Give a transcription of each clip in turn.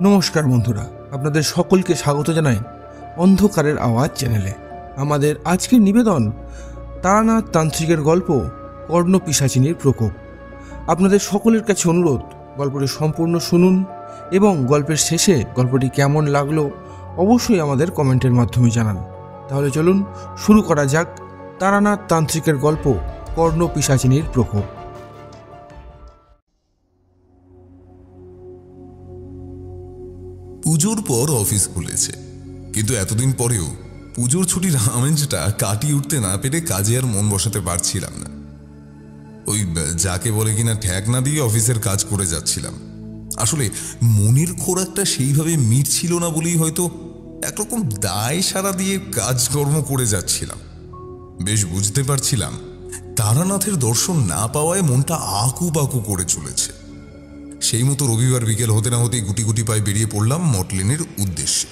নমস্কার বন্ধুরা, আপনাদের সকলকে স্বাগত জানাই অন্ধকারের আওয়াজ চ্যানেলে। আমাদের আজকের নিবেদন তারানাথ তান্ত্রিকের গল্প কর্ণপিশাচিনীর প্রকোপ। আপনাদের সকলের কাছে অনুরোধ, গল্পটি সম্পূর্ণ শুনুন এবং গল্পের শেষে গল্পটি কেমন লাগলো অবশ্যই আমাদের কমেন্টের মাধ্যমে জানান। তাহলে চলুন শুরু করা যাক তারানাথ তান্ত্রিকের গল্প কর্ণপিশাচিনীর প্রকোপ। পুজোর পর অফিস খুলেছে, কিন্তু এতদিন পরেও পুজোর ছুটির আমেজটা কাটিয়ে উঠতে না পেরে কাজে আর মন বসাতে পারছিলাম না। ওই যাকে বলে কিনা ঠ্যাক না দিয়ে অফিসের কাজ করে যাচ্ছিলাম। আসলে মনের খোরাকটা সেইভাবে মিটছিল না বলেই হয়তো একরকম দায় সারা দিয়ে কাজকর্ম করে যাচ্ছিলাম। বেশ বুঝতে পারছিলাম তারানাথের দর্শন না পাওয়ায় মনটা আঁকু বাঁকু করে চলেছে। সেই মতো রবিবার বিকেল হতে না হতেই গুটি গুটি পায়ে বেরিয়ে পড়লাম মটলেনের উদ্দেশ্যে।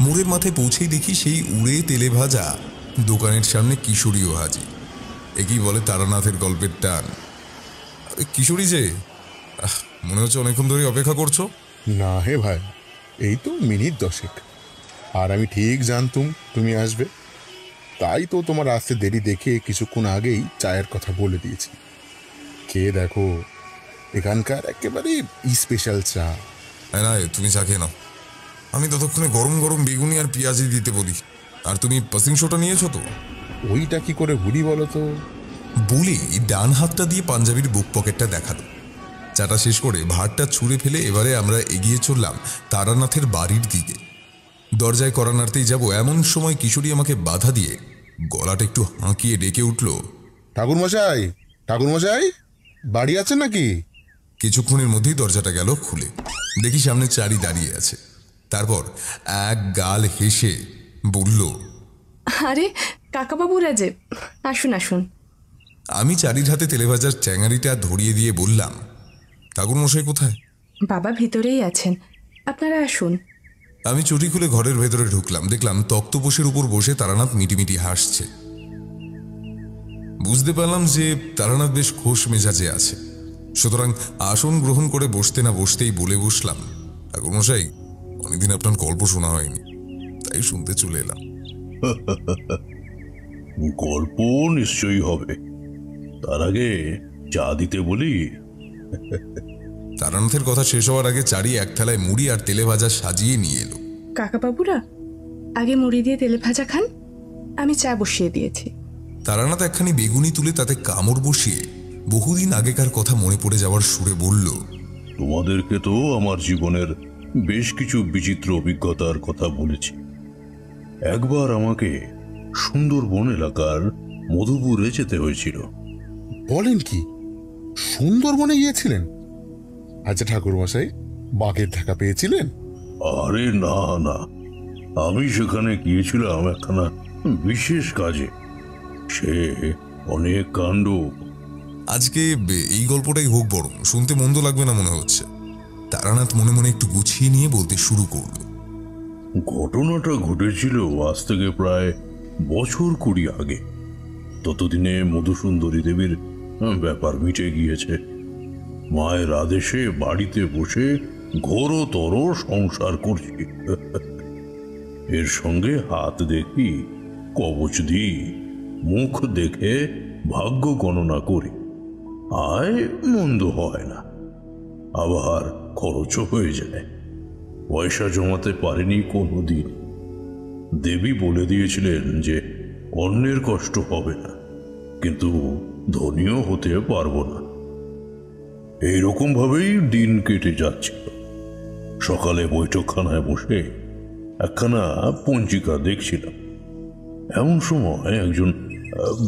মোড়ের মাথায় পৌঁছেই দেখি সেই উড়ে তেলে ভাজা দোকানের সামনে কিশোরীও হাজির। একই বলে তারানাথের গল্পের টান। কিশোরী যে, মনে হচ্ছে অনেকক্ষণ ধরে অপেক্ষা করছো। না হে ভাই, এই তো মিনিট 10। আর আমি ঠিক জানতুম তুমি আসবে, তাই তো তোমার আসতে দেরি দেখে কিছুক্ষণ আগেই চায়ের কথা বলে দিয়েছি। খেয়ে দেখো, এখানকার একেবারে স্পেশাল চা। না, তুমি চা খেয়ে নাও, আমি ততক্ষণে গরম গরম বেগুনি আর পেঁয়াজি দিতে বলি। আর তুমি পাসিং শোটা নিয়েছো তো? ওইটা কি করে ভুলি বলো তো। বলি ডান হাতটা দিয়ে পাঞ্জাবির বুক পকেটটা দেখালো। চাটা শেষ করে ভাতটা ছুঁড়ে ফেলে এবারে আমরা এগিয়ে চললাম তারানাথের বাড়ির দিকে। দরজায় কড়া নাড়তেই যাব, এমন সময় কিশোরী আমাকে বাধা দিয়ে গলাটা একটু হাঁকিয়ে ডেকে উঠল, ঠাকুরমশাই, ঠাকুরমশাই, বাড়ি আছেন নাকি? কিছুক্ষণের মধ্যেই দরজাটা গেল খুলে। দেখি সামনে চারি দাঁড়িয়ে আছে। তারপর এক গাল হেসে বলল, আরে কাকাবাবুরা যে, আসুন আসুন। আমি চারির হাতে তেলেভাজার চ্যাঙারিটা ধরিয়ে দিয়ে বললাম, ঠাকুরমশাই কোথায়? বাবা ভিতরেই আছেন, আপনারা আসুন। আমি চটি খুলে ঘরের ভেতরে ঢুকলাম। দেখলাম তক্তপোষের উপর বসে তারানাথ মিটিমিটি হাসছে। বুঝতে পারলাম যে তারানাথ বেশ খোশ মেজাজে আছে। সুতরাং আসন গ্রহণ করে বসতে না বসতেই বলে বসলাম, ঠাকুরমশাই, অনেকদিন আপনার গল্প শোনা হয়নি, তাই শুনতে চলে এলাম। গল্প নিশ্চয়ই হবে, তার আগে চা দিতে বলি। তারানাথের কথা শেষ হওয়ার আগে চারি এক থালায় মুড়ি আর তেলে ভাজা সাজিয়ে নিয়ে এলো। কাকাবাবুরা আগে মুড়ি দিয়ে তেলে ভাজা খান, আমি চা বসিয়ে দিয়েছি। তারানাথ একখানি বেগুনি তুলে তাতে কামড় বসিয়ে বহুদিন আগেকার কথা মনে পড়ে যাওয়ার সুরে বলল, তোমাদেরকে তো আমার জীবনের বেশ কিছু বিচিত্র অভিজ্ঞতার কথা বলেছি। একবার আমাকে সুন্দরবন এলাকার মধুপুরে যেতে হয়েছিল। বলেন কি, সুন্দরবনে গিয়েছিলেন? আচ্ছা ঠাকুরমশাই, বাঘের দেখা পেয়েছিলেন? আরে না না, আমি সেখানে গিয়েছিলাম একখানা বিশেষ কাজে। সে অনেক কাণ্ড। আজকে এই গল্পটাই হোক বরং, শুনতে মন্দ লাগবে না মনে হচ্ছে। তারানাথ মনে মনে একটু গুছিয়ে নিয়ে বলতে শুরু করল, ঘটনাটা ঘটেছিল আজ থেকে প্রায় বছর 20 আগে। ততদিনে মধুসুন্দরী দেবীর ব্যাপার মিটে গিয়েছে। মায়ের আদেশে বাড়িতে বসে ঘোরতর সংসার করছি। এর সঙ্গে হাত দেখি, কবচ দিই, মুখ দেখে ভাগ্য গণনা করি। আয় মন্দ হয় না, আবার খরচও হয়ে যায়। পয়সা জমাতে পারেনি কোনো দিন। দেবী বলে দিয়েছিলেন যে অন্যের কষ্ট হবে না, কিন্তু ধনীও হতে পারবো না। এইরকম ভাবেই দিন কেটে যাচ্ছিল। সকালে বৈঠকখানায় বসে একখানা পঞ্জিকা দেখছিলাম। এমন সময় একজন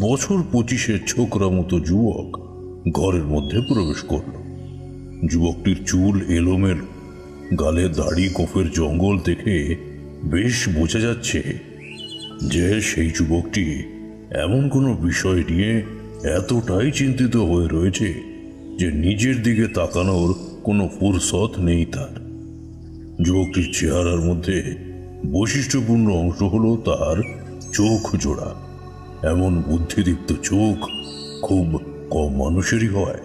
বছর 25-এর ছোকরা মতো যুবক ঘরের মধ্যে প্রবেশ করল। যুবকটির চুল এলোমেলো, গালে দাড়ি গোফের জঙ্গল দেখে বেশ বোঝা যাচ্ছে যে সেই যুবকটি এমন কোনো বিষয় নিয়ে এতটাই চিন্তিত হয়ে রয়েছে যে নিজের দিকে তাকানোর কোনো ফুরসত নেই তার। যুবকটির চেহারার মধ্যে বৈশিষ্ট্যপূর্ণ অংশ হলো তার চোখ জোড়া। এমন বুদ্ধিদীপ্ত চোখ খুব কম মানুষেরই হয়।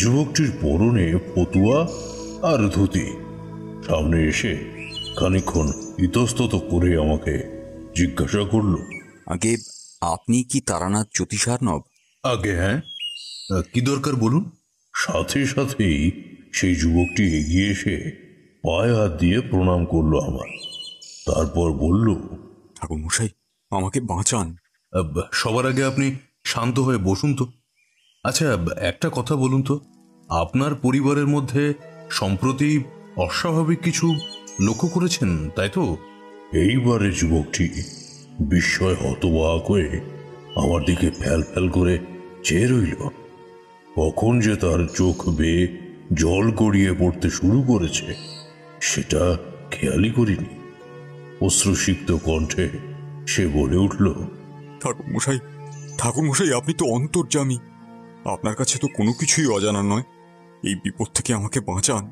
যুবকটির পরনে ফতুয়া আর ধুতি, সামনে এসে খানিকক্ষণ ইতস্তত করে আমাকে জিজ্ঞাসা করলো, আগে আপনি কি তারানাথ জ্যোতিষার্ণব? আগে হ্যাঁ, কি দরকার বলুন। সাথে সাথেই সেই যুবকটি এগিয়ে এসে পায়ে হাত দিয়ে প্রণাম করলো আমার। তারপর বলল, ঠাকুর মশাই, আমাকে বাঁচান। সবার আগে আপনি শান্ত হয়ে বসুন তো। আচ্ছা, একটা কথা বলুন তো, আপনার পরিবারের মধ্যে সম্প্রতি অস্বাভাবিক কিছু লক্ষ্য করেছেন, তাই তো? এইবারে যুবকটি বিস্ময় হতবাক হয়ে আমার দিকে ফ্যাল ফ্যাল করে চেয়ে রইল। কখন যে তার চোখ বেয়ে জল গড়িয়ে পড়তে শুরু করেছে সেটা খেয়ালই করিনি। অশ্রুসিক্ত কণ্ঠে সে বলে উঠল, ঠাকুর মশাই, ঠাকুর মশাই, আপনি তো অন্তর্যামী। আপনার কাছে তো কোনো কিছুই অজানা নয়। এই বিপদ থেকে আমাকে বাঁচান।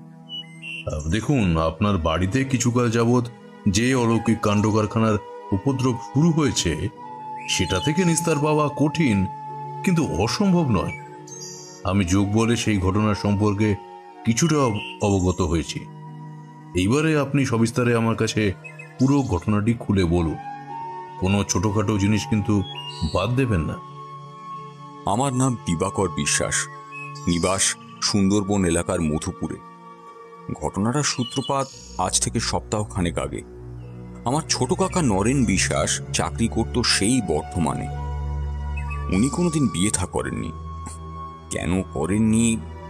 দেখুন, আপনার বাড়িতে কিছুকাল যাবৎ যে অলৌকিক কাণ্ড কারখানার উপদ্রব শুরু হয়েছে সেটা থেকে নিস্তার পাওয়া কঠিন কিন্তু অসম্ভব নয়। আমি যোগ বলে সেই ঘটনার সম্পর্কে কিছুটা অবগত হয়েছি। এইবারে আপনি সবিস্তারে আমার কাছে পুরো ঘটনাটি খুলে বলুন। কোনো ছোটখাটো জিনিস কিন্তু বাদ দেবেন না। আমার নাম দিবাকর বিশ্বাস, নিবাস সুন্দরবন এলাকার মধুপুরে। ঘটনাটার সূত্রপাত আজ থেকে সপ্তাহখানেক আগে। আমার ছোট কাকা নরেন বিশ্বাস চাকরি করত সেই বর্ধমানে। উনি কোনোদিন বিয়ে থা করেননি। কেন করেননি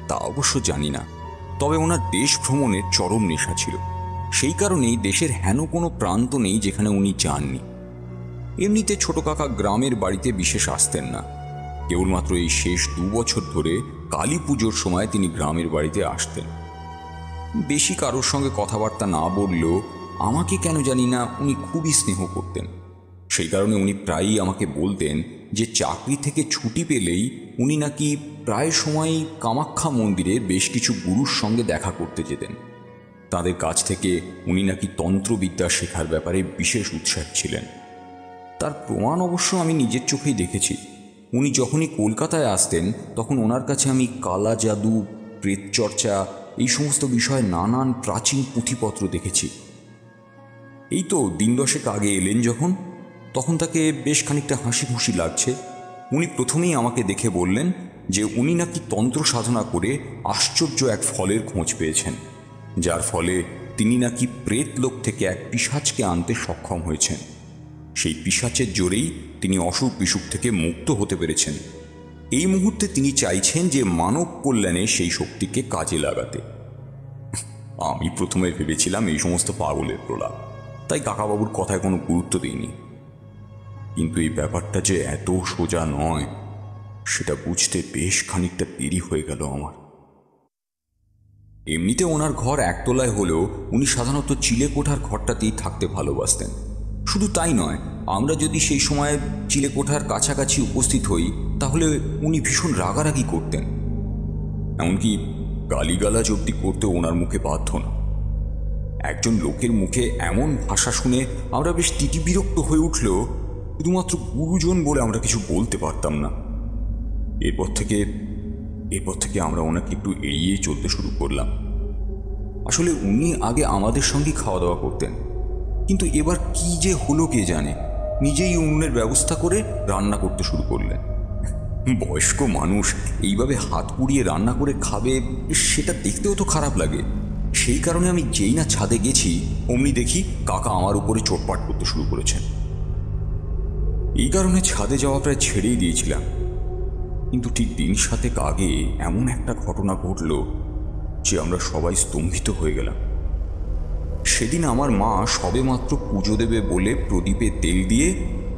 তা অবশ্য জানি না, তবে ওনার দেশ ভ্রমণের চরম নেশা ছিল। সেই কারণেই দেশের হেন কোনো প্রান্ত নেই যেখানে উনি যাননি। এমনিতে ছোট কাকা গ্রামের বাড়িতে বিশেষ আসতেন না। কেবলমাত্র এই শেষ 2 বছর ধরে কালী পুজোর সময় তিনি গ্রামের বাড়িতে আসতেন। বেশি কারোর সঙ্গে কথাবার্তা না বললেও আমাকে কেন জানি না উনি খুবই স্নেহ করতেন। সেই কারণে উনি প্রায়ই আমাকে বলতেন যে চাকরি থেকে ছুটি পেলেই উনি নাকি প্রায় সময়ই কামাখ্যা মন্দিরে বেশ কিছু গুরুর সঙ্গে দেখা করতে যেতেন। তাদের কাছ থেকে উনি নাকি তন্ত্রবিদ্যা শেখার ব্যাপারে বিশেষ উৎসাহী ছিলেন। তার প্রমাণ অবশ্য আমি নিজের চোখেই দেখেছি। উনি যখনই কলকাতায় আসতেন তখন ওনার কাছে আমি কালা জাদু, প্রেতচর্চা এই সমস্ত বিষয়ে নানান প্রাচীন পুঁথিপত্র দেখেছি। এই তো দিন 10 আগে এলেন যখন, তখন তাকে বেশ খানিকটা হাসি খুশি লাগছে। উনি প্রথমেই আমাকে দেখে বললেন যে উনি নাকি তন্ত্র সাধনা করে আশ্চর্য এক ফলের খোঁজ পেয়েছেন, যার ফলে তিনি নাকি প্রেত লোক থেকে এক পিশাচকে আনতে সক্ষম হয়েছেন। সেই পিশাচের জোরেই তিনি অসুখ বিসুখ থেকে মুক্ত হতে পেরেছেন। এই মুহূর্তে তিনি চাইছেন যে মানব কল্যাণে সেই শক্তিকে কাজে লাগাতে। আমি প্রথমে ভেবেছিলাম এই সমস্ত পাগলের প্রলাপ, তাই কাকাবাবুর কথায় কোনো গুরুত্ব দিইনি। কিন্তু এই ব্যাপারটা যে এত সোজা নয় সেটা বুঝতে বেশ খানিকটা দেরি হয়ে গেল আমার। এমনিতে ওনার ঘর একতলায় হলেও উনি সাধারণত চিলেকোঠার ঘরটাতেই থাকতে ভালোবাসতেন। শুধু তাই নয়, আমরা যদি সেই সময় চিলেকোঠার কাছাকাছি উপস্থিত হই তাহলে উনি ভীষণ রাগারাগি করতেন। এমনকি গালিগালাজ অব্দি করতে ওনার মুখে বাধ্য না। একজন লোকের মুখে এমন ভাষা শুনে আমরা বেশ তিতিবিরক্ত হয়ে উঠলেও শুধুমাত্র গুরুজন বলে আমরা কিছু বলতে পারতাম না। এরপর থেকে আমরা ওনাকে একটু এড়িয়ে চলতে শুরু করলাম। আসলে উনি আগে আমাদের সঙ্গেই খাওয়া দাওয়া করতেন, কিন্তু এবার কি যে হলো কে জানে, নিজেই উনুনের ব্যবস্থা করে রান্না করতে শুরু করলেন। বয়স্ক মানুষ এইভাবে হাত পুড়িয়ে রান্না করে খাবে, সেটা দেখতেও তো খারাপ লাগে। সেই কারণে আমি যেই না ছাদে গেছি অমনি দেখি কাকা আমার উপরে চোটপাট করতে শুরু করেছেন। এই কারণে ছাদে যাওয়া প্রায় ছেড়েই দিয়েছিলাম। কিন্তু ঠিক দিন 7 আগে এমন একটা ঘটনা ঘটল যে আমরা সবাই স্তম্ভিত হয়ে গেলাম। সেদিন আমার মা সবেমাত্র পুজো দেবে বলে প্রদীপে তেল দিয়ে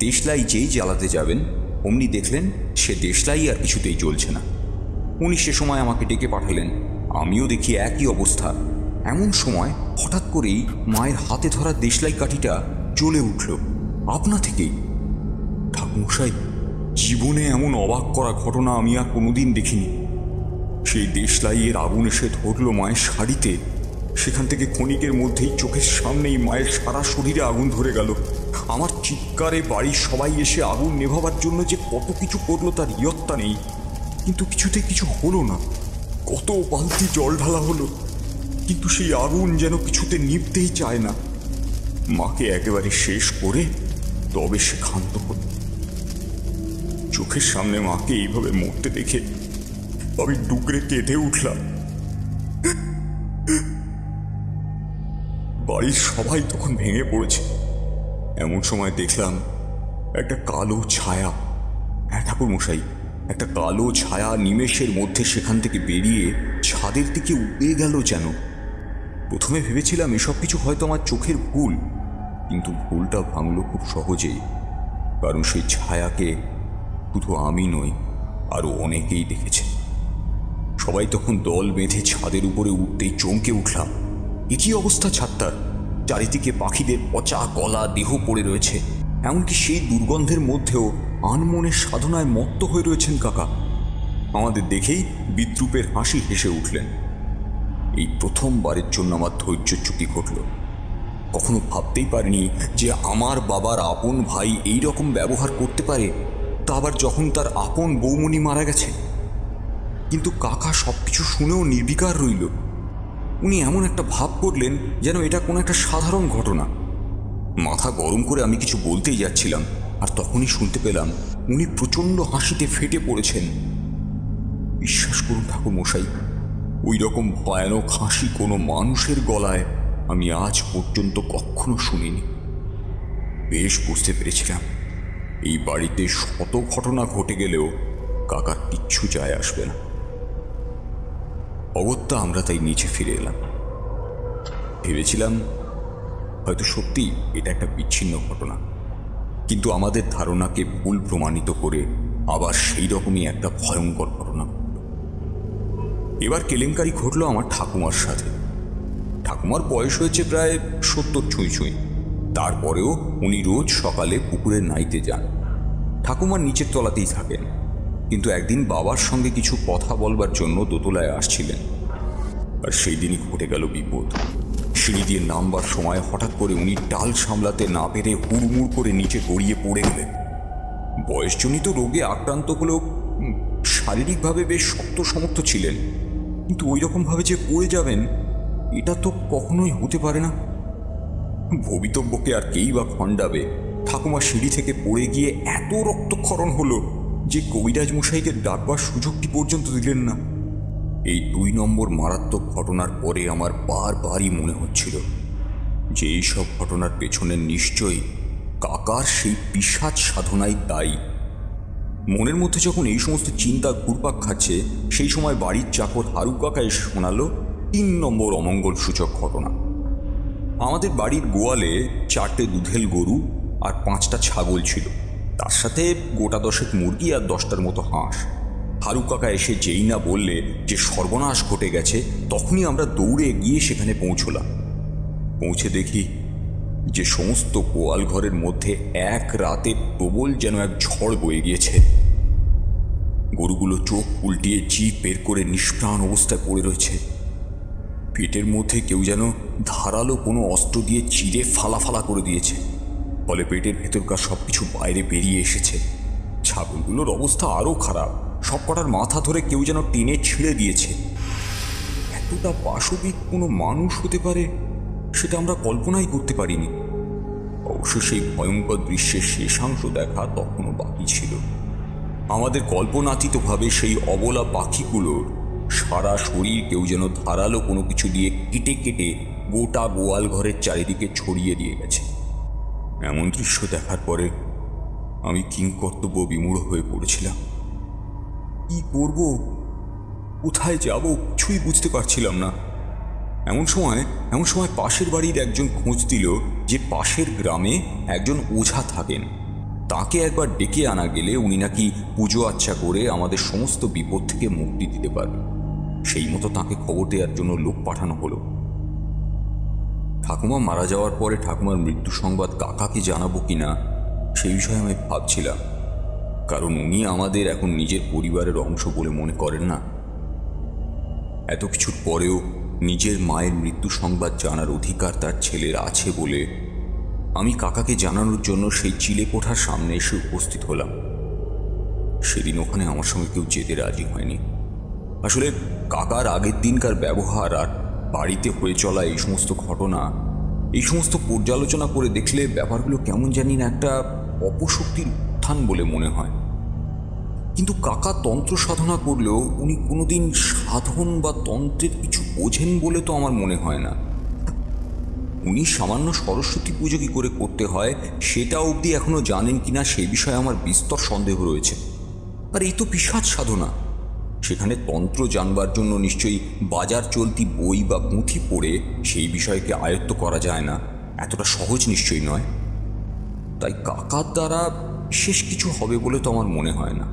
দেশলাই যেই জ্বালাতে যাবেন অমনি দেখলেন সে দেশলাই আর কিছুতেই জ্বলছে না। উনি সে সময় আমাকে ডেকে পাঠালেন। আমিও দেখি একই অবস্থা। এমন সময় হঠাৎ করেই মায়ের হাতে ধরা দেশলাই কাঠিটা জ্বলে উঠল আপনা থেকেই। ঠাকুরমশাই, জীবনে এমন অবাক করা ঘটনা আমি আর কোনোদিন দেখিনি। সেই দেশলাইয়ের আগুন এসে ধরল মায়ের শাড়িতে। সেখান থেকে ক্ষণিকের মধ্যেই চোখের সামনেই মায়ের সারা শরীরে আগুন ধরে গেল। আমার চিৎকারে বাড়ির সবাই এসে আগুন নেভাবার জন্য যে কত কিছু করলো তার ইয়ত্তা নেই, কিন্তু কিছুতে কিছু হলো না। কত বালতি জল ঢালা হলো, কিন্তু সেই আগুন যেন কিছুতে নিভতেই চায় না। মাকে একেবারে শেষ করে তবে সে ক্ষান্ত হল। চোখের সামনে মাকে এইভাবে মরতে দেখে আমি ডুকরে কেঁদে উঠলাম। বাড়ির সবাই তখন ভেঙে পড়েছে। এমন সময় দেখলাম একটা কালো ছায়া, হ্যাঁ ঠাকুর মশাই, একটা কালো ছায়া নিমেষের মধ্যে সেখান থেকে বেরিয়ে ছাদের দিকে উড়ে গেল যেন। প্রথমে ভেবেছিলাম এসব কিছু হয়তো আমার চোখের ভুল, কিন্তু ভুলটা ভাঙল খুব সহজেই, কারণ সেই ছায়াকে শুধু আমি নই, আরো অনেকেই দেখেছে। সবাই তখন দল বেঁধে ছাদের উপরে উঠতেই চমকে উঠলাম। একই অবস্থা ছাদটার, চারিদিকে পাখিদের পচা গলা দেহ পড়ে রয়েছে, এমনকি সেই দুর্গন্ধের মধ্যেও আনমনের সাধনায় মত্ত হয়ে রয়েছেন কাকা। আমাদের দেখেই বিদ্রুপের হাসি হেসে উঠলেন। এই প্রথমবারের জন্য আমার ধৈর্যচ্যুতি ঘটল। কখনো ভাবতেই পারিনি যে আমার বাবার আপন ভাই এই রকম ব্যবহার করতে পারে, তা আবার যখন তার আপন বৌমণি মারা গেছে। কিন্তু কাকা সবকিছু শুনেও নির্বিকার রইল। উনি এমন একটা ভাব করলেন যেন এটা কোনো একটা সাধারণ ঘটনা। মাথা গরম করে আমি কিছু বলতেই যাচ্ছিলাম, আর তখনই শুনতে পেলাম উনি প্রচণ্ড হাসিতে ফেটে পড়েছেন। বিশ্বাস করুন ঠাকুর মশাই, ওই রকম ভয়ানক হাসি কোনো মানুষের গলায় আমি আজ পর্যন্ত কখনো শুনিনি। বেশ বুঝতে পেরেছিলাম এই বাড়িতে শত ঘটনা ঘটে গেলেও কাকার কিচ্ছু যায় আসবে না। অগত্যা আমরা তাই নিচে ফিরে এলাম। ভেবেছিলাম হয়তো সত্যি এটা একটা বিচ্ছিন্ন ঘটনা, কিন্তু আমাদের ধারণাকে ভুল প্রমাণিত করে আবার সেই রকমই একটা ভয়ঙ্কর ঘটনা ঘটল। এবার কেলেঙ্কারি ঘটল আমার ঠাকুমার সাথে। ঠাকুমার বয়স হয়েছে প্রায় 70 ছুঁই ছুঁই। তারপরেও উনি রোজ সকালে পুকুরে নাইতে যান। ঠাকুমার নিচের তলাতেই থাকেন, কিন্তু একদিন বাবার সঙ্গে কিছু কথা বলবার জন্য দোতলায় আসছিলেন, আর সেই দিনই ঘটে গেল বিপদ। সিঁড়ি দিয়ে নামবার সময় হঠাৎ করে উনি টাল সামলাতে না পেরে হুড়মুড় করে নিচে গড়িয়ে পড়ে গেলেন। বয়সজনিত রোগে আক্রান্ত হলেও শারীরিকভাবে বেশ শক্ত সমর্থ ছিলেন, কিন্তু ওই রকমভাবে যে পড়ে যাবেন এটা তো কখনোই হতে পারে না। ভবিতব্যকে আর কেই বা খণ্ডাবে। ঠাকুমা সিঁড়ি থেকে পড়ে গিয়ে এত রক্তক্ষরণ হলো যে কবিরাজ মশাইকে ডাকবার সুযোগটি পর্যন্ত দিলেন না। এই 2 নম্বর মারাত্মক ঘটনার পরে আমার বারবারই মনে হচ্ছিল যে এইসব ঘটনার পেছনে নিশ্চয়ই কাকার সেই পিশাচ সাধনাই দায়ী। মনের মধ্যে যখন এই সমস্ত চিন্তা ঘুরপাক খাচ্ছে, সেই সময় বাড়ির চাকর হারু কাকা এসে শোনালো 3 নম্বর অমঙ্গল সূচক ঘটনা। আমাদের বাড়ির গোয়ালে 4টে দুধেল গরু আর 5টা ছাগল ছিল, তার সাথে গোটা 10 মুরগি আর 10টার মতো হাঁস। হারু কাকা এসে যেই না বললে যে সর্বনাশ ঘটে গেছে, তখনই আমরা দৌড়ে গিয়ে সেখানে পৌঁছলাম। পৌঁছে দেখি যে সমস্ত গোয়াল ঘরের মধ্যে এক রাতে প্রবল যেন এক ঝড় বয়ে গিয়েছে। গরুগুলো চোখ উল্টিয়ে জিভ বের করে নিষ্প্রাণ অবস্থায় পড়ে রয়েছে। পেটের মধ্যে কেউ যেন ধারালো কোনো অস্ত্র দিয়ে চিরে ফালা ফালা করে দিয়েছে, ফলে পেটের ভেতরকার সবকিছু বাইরে বেরিয়ে এসেছে। ছাগলগুলোর অবস্থা আরও খারাপ, সবকটার মাথা ধরে কেউ যেন টেনে ছিঁড়ে দিয়েছে। এতটা পাশবিক কোনো মানুষ হতে পারে সেটা আমরা কল্পনাই করতে পারিনি। অবশ্য সেই ভয়ঙ্কর দৃশ্যের শেষাংশ দেখা তখনও বাকি ছিল। আমাদের কল্পনাতীতভাবে সেই অবলা পাখিগুলোর সারা শরীর কেউ যেন ধারালো কোনো কিছু দিয়ে কেটে কেটে গোটা গোয়াল ঘরের চারিদিকে ছড়িয়ে দিয়ে গেছে। এমন দৃশ্য দেখার পরে আমি কিংকর্তব্য বিমূঢ় হয়ে পড়েছিলাম। কি করব, কোথায় যাব, কিছুই বুঝতে পারছিলাম না। এমন সময় পাশের বাড়ির একজন খোঁজ দিল যে পাশের গ্রামে একজন ওঝা থাকেন। তাকে একবার ডেকে আনা গেলে উনি নাকি পুজো আচ্ছা করে আমাদের সমস্ত বিপদ থেকে মুক্তি দিতে পারবে। সেই মতো তাকে খবর দেওয়ার জন্য লোক পাঠানো হলো। ঠাকুমা মারা যাওয়ার পরে ঠাকুমার মৃত্যু সংবাদ কাকাকে জানাবো কিনা সেই বিষয়ে আমি ভাবছিলাম, কারণ উনি আমাদের এখন নিজের পরিবারের অংশ বলে মনে করেন না। এত কিছুর পরেও নিজের মায়ের মৃত্যু সংবাদ জানার অধিকার তার ছেলের আছে বলে আমি কাকাকে জানানোর জন্য সেই চিলেকোঠার সামনে এসে উপস্থিত হলাম। সেদিন ওখানে আমার সঙ্গে কেউ যেতে রাজি হয়নি। আসলে কাকার আগের দিনকার ব্যবহার আর বাড়িতে হয়ে চলা এই সমস্ত ঘটনা, এই সমস্ত পর্যালোচনা করে দেখলে ব্যাপারগুলো কেমন জানি না একটা অপশক্তির উত্থান বলে মনে হয়। কিন্তু কাকা তন্ত্র সাধনা করলেও উনি কোনোদিন সাধন বা তন্ত্রের কিছু বোঝেন বলে তো আমার মনে হয় না। উনি সামান্য সরস্বতী পুজো কী করে করতে হয় সেটা অবধি এখনো জানেন কিনা সেই বিষয়ে আমার বিস্তর সন্দেহ রয়েছে। আর এই তো পিশাচ সাধনা, সেখানে তন্ত্র জানবার জন্য নিশ্চয়ই বাজার চলতি বই বা পুঁথি পড়ে সেই বিষয়কে আয়ত্ত করা যায় না, এতটা সহজ নিশ্চয়ই নয়। তাই কাকার দ্বারা বিশেষ কিছু হবে বলে তো আমার মনে হয় না।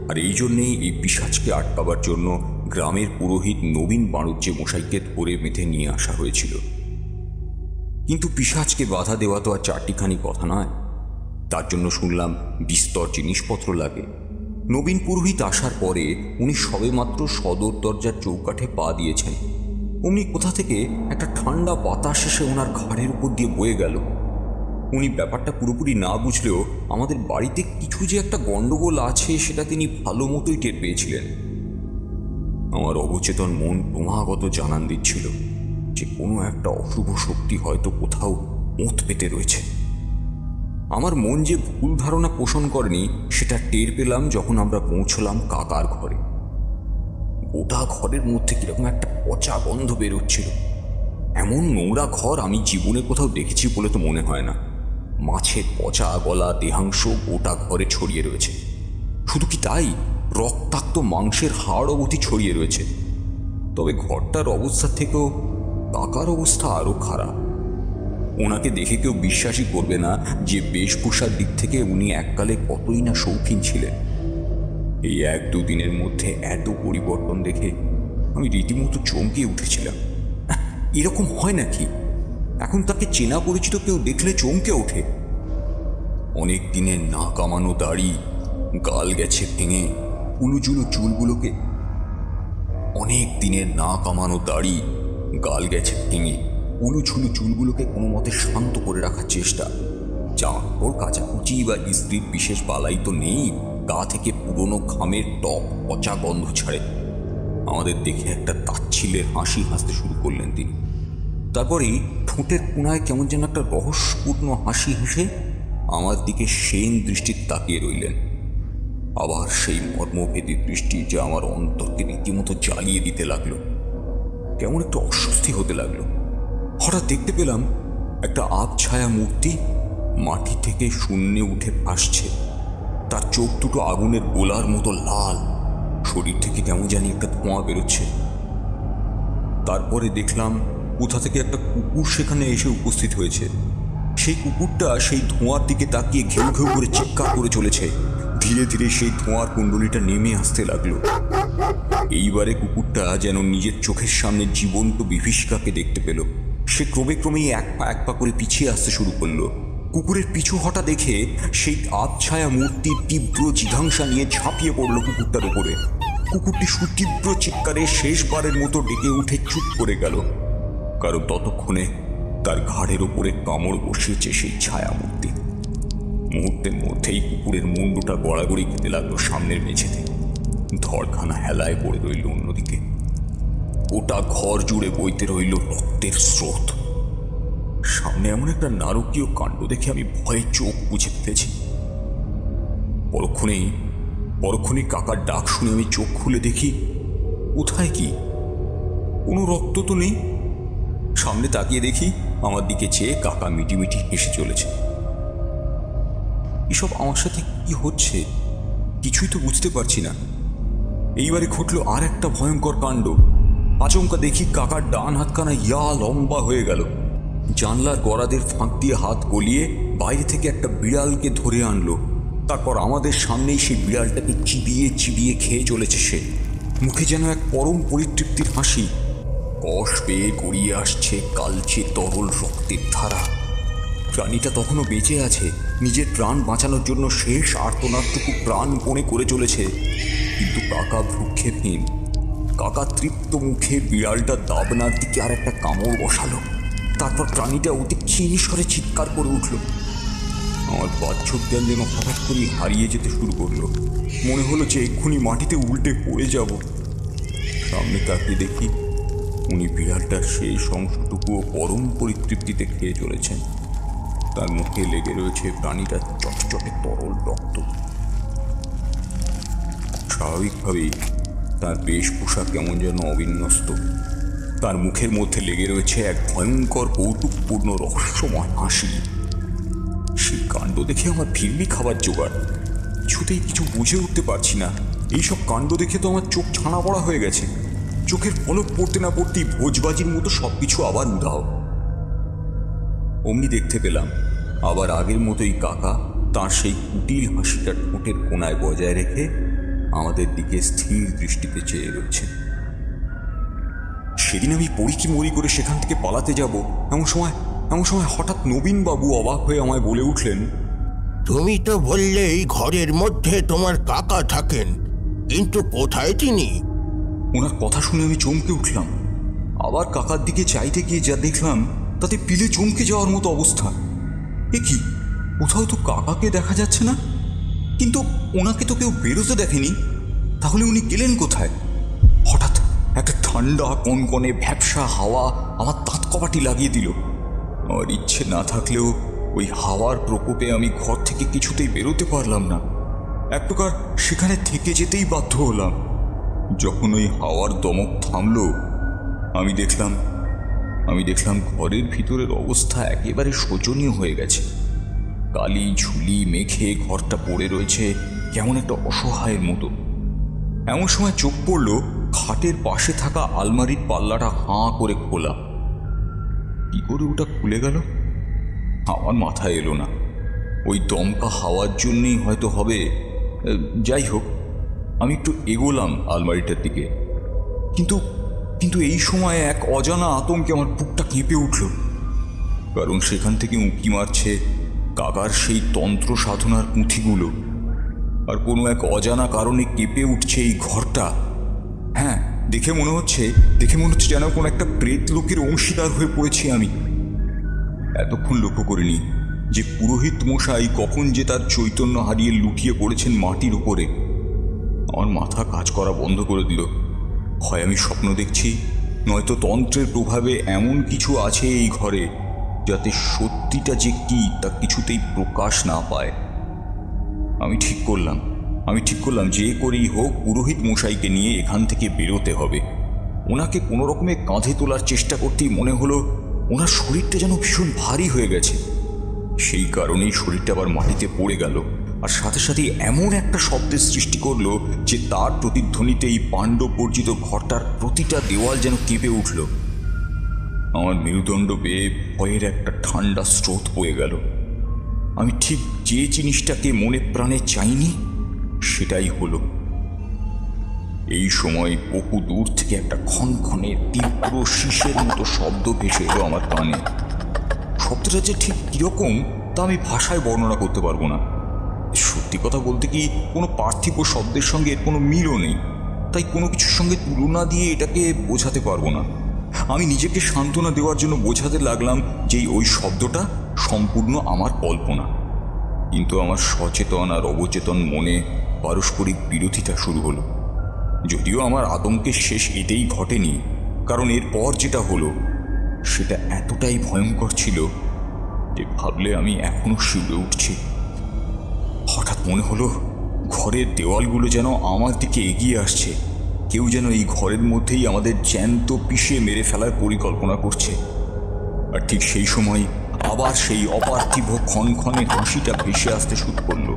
আর এই জন্যেই এই পিশাচকে আটকাবার জন্য গ্রামের পুরোহিত নবীন বাণুজ্যে মশাইকে ধরে বেঁধে নিয়ে আসা হয়েছিল। কিন্তু পিশাচকে বাধা দেওয়া তো আর চারটিখানি কথা নয়, তার জন্য শুনলাম বিস্তর জিনিসপত্র লাগে। নবীন পুরোহিত আসার পরে উনি সবেমাত্র সদর দরজার চৌকাঠে পা দিয়েছেন, অমনি কোথা থেকে একটা ঠান্ডা বাতাস এসে ওনার ঘাড়ের উপর দিয়ে বয়ে গেল। উনি ব্যাপারটা পুরোপুরি না বুঝলেও আমাদের বাড়িতে কিছু যে একটা গণ্ডগোল আছে সেটা তিনি ভালো মতোই টের পেয়েছিলেন। আমার অবচেতন মন ক্রমাগত জানান দিচ্ছিল যে কোনো একটা অশুভ শক্তি হয়তো কোথাও ওঁত পেতে রয়েছে। আমার মন যে ভুল ধারণা পোষণ করেনি সেটা টের পেলাম যখন আমরা পৌঁছলাম কাকার ঘরে। গোটা ঘরের মধ্যে কিরকম একটা পচা গন্ধ বেরোচ্ছিল। এমন নোংরা ঘর আমি জীবনে কোথাও দেখেছি বলে তো মনে হয় না। মাছের পচা গলা দেহাংশ গোটা ঘরে ছড়িয়ে রয়েছে। শুধু কি তাই, রক্তাক্ত মাংসের হাড় অবধি ছড়িয়ে রয়েছে। তবে ঘরটার অবস্থা থেকেও কাকার অবস্থা আরও খারাপ। ওনাকে দেখে কেউ বিশ্বাসই করবে না যে বেশভূষার দিক থেকে উনি এককালে কতই না শৌখিন ছিলেন। এই 1-2 দিনের মধ্যে এত পরিবর্তন দেখে আমি রীতিমতো চমকে উঠেছিলাম। এরকম হয় নাকি? এখন তাকে চেনা পরিচিত কেউ দেখলে চমকে ওঠে। অনেক দিনের না কামানো দাড়ি গাল গেছে ভেঙে, উলুজুলু চুলগুলোকে উলুঝুলু চুলগুলোকে কোনো মতে শান্ত করে রাখার চেষ্টা। জামাকাপড় কাচাকুচি বা ইস্ত্রির বিশেষ বালাই তো নেই, গা থেকে পুরনো ঘামের টক পচা গন্ধ ছাড়ে। আমাদের দেখে একটা তাচ্ছিল্যের হাসি হাসতে শুরু করলেন তিনি। তারপরেই ঠোঁটের কোণায় কেমন যেন একটা রহস্যপূর্ণ হাসি হেসে আমার দিকে সেন দৃষ্টি তাকিয়ে রইলেন। আবার সেই মর্মভেদী দৃষ্টি যে আমার অন্তরকে রীতিমতো জ্বালিয়ে দিতে লাগলো। কেমন একটু অস্বস্তি হতে লাগলো। হঠাৎ দেখতে পেলাম একটা আবছায়া মূর্তি মাটি থেকে শূন্যে উঠে আসছে। তার চোখ দুটো আগুনের গোলার মতো লাল, শরীর থেকে কেমন জানি একটা ধোঁয়া বেরোচ্ছে। তারপরে দেখলাম কোথা থেকে একটা কুকুর সেখানে এসে উপস্থিত হয়েছে। সেই কুকুরটা সেই ধোঁয়ার দিকে তাকিয়ে ঘেউ ঘেউ করে চিৎকার করে চলেছে। ধীরে ধীরে সেই ধোঁয়ার কুণ্ডলিটা নেমে আসতে লাগলো। এইবারে কুকুরটা যেন নিজের চোখের সামনে জীবন্ত বিভীষিকাকে দেখতে পেল। সে ক্রমে ক্রমেই এক পা করে পিছিয়ে আসতে শুরু করলো। কুকুরের পিছু হটা দেখে সেই আবছায়া মূর্তির তীব্র জিঘাংসা নিয়ে ঝাঁপিয়ে পড়ল কুকুরটার উপরে। কুকুরটি সুতীব্র চিৎকারে শেষবারের মতো ডেকে উঠে চুপ করে গেল, কারণ ততক্ষণে তার ঘাড়ের ওপরে কামড় বসিয়েছে সেই ছায়া মূর্তি। মুহূর্তের মধ্যেই কুকুরের মুন্ডুটা গড়াগড়ি খেতে লাগলো সামনের মেঝেতে। ধড়খানা হেলায় পড়ে রইল অন্যদিকে। গোটা ঘর জুড়ে বইতে রইল রক্তের স্রোত। সামনে এমন একটা নারকীয় কাণ্ড দেখে আমি ভয়ে চোখ বুজে ফেলেছি। পরক্ষণেই কাকার ডাক শুনে আমি চোখ খুলে দেখি কোথায় কি, কোনো রক্ত তো নেই। সামনে তাকিয়ে দেখি আমার দিকে চেয়ে কাকা মিটিমিটি হেসে চলেছে। এসব আমার সাথে কি হচ্ছে কিছুই তো বুঝতে পারছি না। এইবারে ঘটল আর একটা ভয়ঙ্কর কাণ্ড। আচমকা দেখি কাকার ডান হাতখানা লম্বা হয়ে গেল। জানলার গড়াদের ফাঁক দিয়ে হাত গলিয়ে বাইরে থেকে একটা বিড়ালকে ধরে আনলো। তারপর আমাদের সামনেই সেই বিড়ালটাকে চিবিয়ে চিবিয়ে খেয়ে চলেছে সে। মুখে যেন এক পরম পরিতৃপ্তির হাসি। কষ পেয়ে গড়িয়ে আসছে কালচে তরল রক্তের ধারা। প্রাণীটা তখনও বেঁচে আছে, নিজের প্রাণ বাঁচানোর জন্য শেষ আর্তনাদটুকু প্রাণপণে করে চলেছে। কিন্তু কাকা ভ্রুক্ষেপহীন। কাকা তৃপ্ত মুখে বিড়ালটা দাবনার দিকে আর একটা কামড় বসালো। তারপর প্রাণীটা অতি ক্ষীণ স্বরে চিৎকার করে উঠল। আমার বাহ্যক জ্ঞান যেন হঠাৎ করেই হারিয়ে যেতে শুরু করলো। মনে হলো যে এক্ষুনি মাটিতে উল্টে পড়ে যাব। সামনে তাকিয়ে দেখি উনি বিড়ালটার শেষ অংশটুকুও পরম পরিতৃপ্তিতে খেয়ে চলেছেন। তার মুখে লেগে রয়েছে প্রাণীটার চটচটে তরল রক্ত। স্বাভাবিকভাবেই তার বেশভূষা কেমন যেন অবিন্যস্ত। তার মুখের মধ্যে লেগে রয়েছে এক ভয়ঙ্কর কৌতুকপূর্ণ রহস্যময় হাসি। সেই কাণ্ড দেখে আমার ফিরলি খাবার জোগাড়। কিছুতেই কিছু বুঝে উঠতে পারছি না। এইসব কাণ্ড দেখে তো আমার চোখ ছানা পড়া হয়ে গেছে। চোখের পলক পড়তে না পড়তেই ভোজবাজির মতো সবকিছু আবার উধাও। অমনি দেখতে পেলাম আবার আগের মতোই কাকা তার সেই কুটিল হাসিটা ঠোঁটের কোণায় বজায় রেখে আমাদের দিকে স্থির দৃষ্টিতে চেয়ে রয়েছে। সেদিন আমি পড়ি কি মরি করে সেখান থেকে পালাতে যাব, এমন সময় হঠাৎ নবীনবাবু অবাক হয়ে আমায় বলে উঠলেন, তুমি তো বললে এই ঘরের মধ্যে তোমার কাকা থাকেন, কিন্তু কোথায় তিনি? ওনার কথা শুনে আমি চমকে উঠলাম। আবার কাকার দিকে চাইতে গিয়ে যা দেখলাম তাতে পিলে চমকে যাওয়ার মতো অবস্থা। এ কি, কোথাও তো কাকাকে দেখা যাচ্ছে না, কিন্তু ওনাকে তো কেউ বেরোতে দেখেনি। তাহলে উনি গেলেন কোথায়? হঠাৎ একটা ঠান্ডা কনকনে ভ্যাপসা হাওয়া আমার দাঁত কপাটি লাগিয়ে দিল। আমার ইচ্ছে না থাকলেও ওই হাওয়ার প্রকোপে আমি ঘর থেকে কিছুতেই বেরোতে পারলাম না। এক প্রকার সেখানে থেকে যেতেই বাধ্য হলাম। যখন ওই হাওয়ার দমক থামল, আমি দেখলাম ঘরের ভিতরের অবস্থা একেবারে শোচনীয় হয়ে গেছে। কালি ঝুলি মেখে ঘরটা পড়ে রয়েছে কেমন একটা অসহায়ের মতো। এমন সময় চোখ পড়ল খাটের পাশে থাকা আলমারির পাল্লাটা হাঁ করে খোলা। কি করে ওটা খুলে গেল আমার মাথায় এলো না। ওই দমকা হাওয়ার জন্যই হয়তো হবে। যাই হোক, আমি একটু এগোলাম আলমারিটার দিকে, কিন্তু এই সময় এক অজানা আতঙ্কে আমার বুকটা কেঁপে উঠল। কারণ সেখান থেকে উঁকি মারছে কাকার সেই তন্ত্র সাধনার পুঁথিগুলো, আর কোনো এক অজানা কারণে কেঁপে উঠছে এই ঘরটা। হ্যাঁ, দেখে মনে হচ্ছে যেন কোনো একটা প্রেত লোকের অংশীদার হয়ে পড়েছি আমি। এতক্ষণ লক্ষ্য করিনি যে পুরোহিত মশাই কখন যে তার চৈতন্য হারিয়ে লুটিয়ে পড়েছেন মাটির উপরে। আমার মাথা কাজ করা বন্ধ করে দিল। হয় আমি স্বপ্ন দেখছি, নয়তো তন্ত্রের প্রভাবে এমন কিছু আছে এই ঘরে যাতে সত্যিটা যে কি তা কিছুতেই প্রকাশ না পায়। আমি ঠিক করলাম যে করেই হোক পুরোহিত মশাইকে নিয়ে এখান থেকে বেরোতে হবে। ওনাকে কোনো রকমে কাঁধে তোলার চেষ্টা করতেই মনে হলো ওনার শরীরটা যেন ভীষণ ভারী হয়ে গেছে। সেই কারণেই শরীরটা আবার মাটিতে পড়ে গেল, আর সাথে সাথে এমন একটা শব্দের সৃষ্টি করলো যে তার প্রতিধ্বনিতে এই পাণ্ডববর্জিত ঘরটার প্রতিটা দেওয়াল যেন কেঁপে উঠল। আমার মেরুদণ্ড বেয়ে ভয়ের একটা ঠান্ডা স্রোত বয়ে গেল। আমি ঠিক যে জিনিসটাকে মনে প্রাণে চাইনি সেটাই হলো। এই সময় বহু দূর থেকে একটা ক্ষণক্ষণে তীব্র শীষের মতো শব্দ ভেসে এলো আমার কানে। শব্দটা যে ঠিক কিরকম তা আমি ভাষায় বর্ণনা করতে পারবো না। সত্যি কথা বলতে কি, কোনো পার্থিব শব্দের সঙ্গে এর কোনো মিলও নেই, তাই কোনো কিছুর সঙ্গে তুলনা দিয়ে এটাকে বোঝাতে পারবো না। আমি নিজেকে সান্ত্বনা দেওয়ার জন্য বোঝাতে লাগলাম যে ওই শব্দটা সম্পূর্ণ আমার কল্পনা। কিন্তু আমার সচেতন আর অবচেতন মনে পারস্পরিক বিরোধিতা শুরু হলো। যদিও আমার আতঙ্কের শেষ এতেই ঘটেনি, কারণ এরপর যেটা হলো সেটা এতটাই ভয়ঙ্কর ছিল যে ভাবলে আমি এখনো শিউরে উঠছি। হঠাৎ মনে হলো ঘরের দেওয়ালগুলো যেন আমার দিকে এগিয়ে আসছে। কেউ যেন এই ঘরের মধ্যেই আমাদের জ্যান্ত পিষে মেরে ফেলার পরিকল্পনা করছে। আর ঠিক সেই সময় আবার সেই অপার্থিব ক্ষণক্ষণে হাসিটা ভেসে আসতে শুরু করলো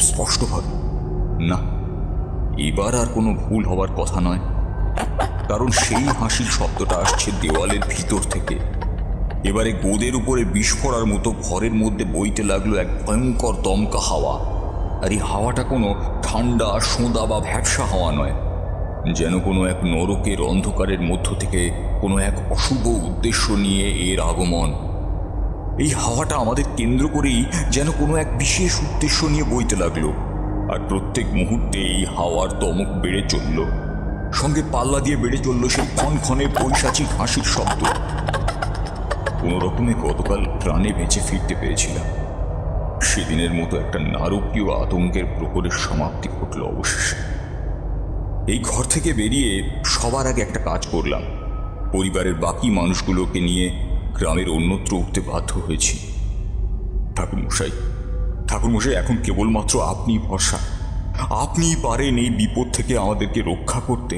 স্পষ্টভাবে। না, এবার আর কোনো ভুল হবার কথা নয়, কারণ সেই হাসির শব্দটা আসছে দেওয়ালের ভিতর থেকে। এবারে গোদের উপরে বিস্ফোরার মতো ঘরের মধ্যে বইতে লাগলো এক ভয়ঙ্কর দমকা হাওয়া। আর এই হাওয়াটা কোনো ঠান্ডা সোঁদা বা ভ্যাপসা হাওয়া নয়, যেন কোনো এক নরকের অন্ধকারের মধ্য থেকে কোনো এক অশুভ উদ্দেশ্য নিয়ে এর আগমন। এই হাওয়াটা আমাদের কেন্দ্র করেই যেন কোনো এক বিশেষ উদ্দেশ্য নিয়ে বইতে লাগলো, আর প্রত্যেক মুহূর্তে এই হাওয়ার দমক বেড়ে চলল। সঙ্গে পাল্লা দিয়ে বেড়ে চলল সেই ক্ষণক্ষণে পৈশাচিক হাসির শব্দ। কোনো রকমে গতকাল প্রাণে বেঁচে ফিরতে পেরেছিলাম। সেদিনের মতো একটা নারকীয় আতঙ্কের প্রহরের সমাপ্তি ঘটল অবশেষে। এই ঘর থেকে বেরিয়ে সবার আগে একটা কাজ করলাম। পরিবারের বাকি মানুষগুলোকে নিয়ে গ্রামের অন্যত্র উঠতে বাধ্য হয়েছি। ঠাকুরমশাই, এখন কেবলমাত্র আপনি ভরসা। আপনিই পারেন এই বিপদ থেকে আমাদেরকে রক্ষা করতে।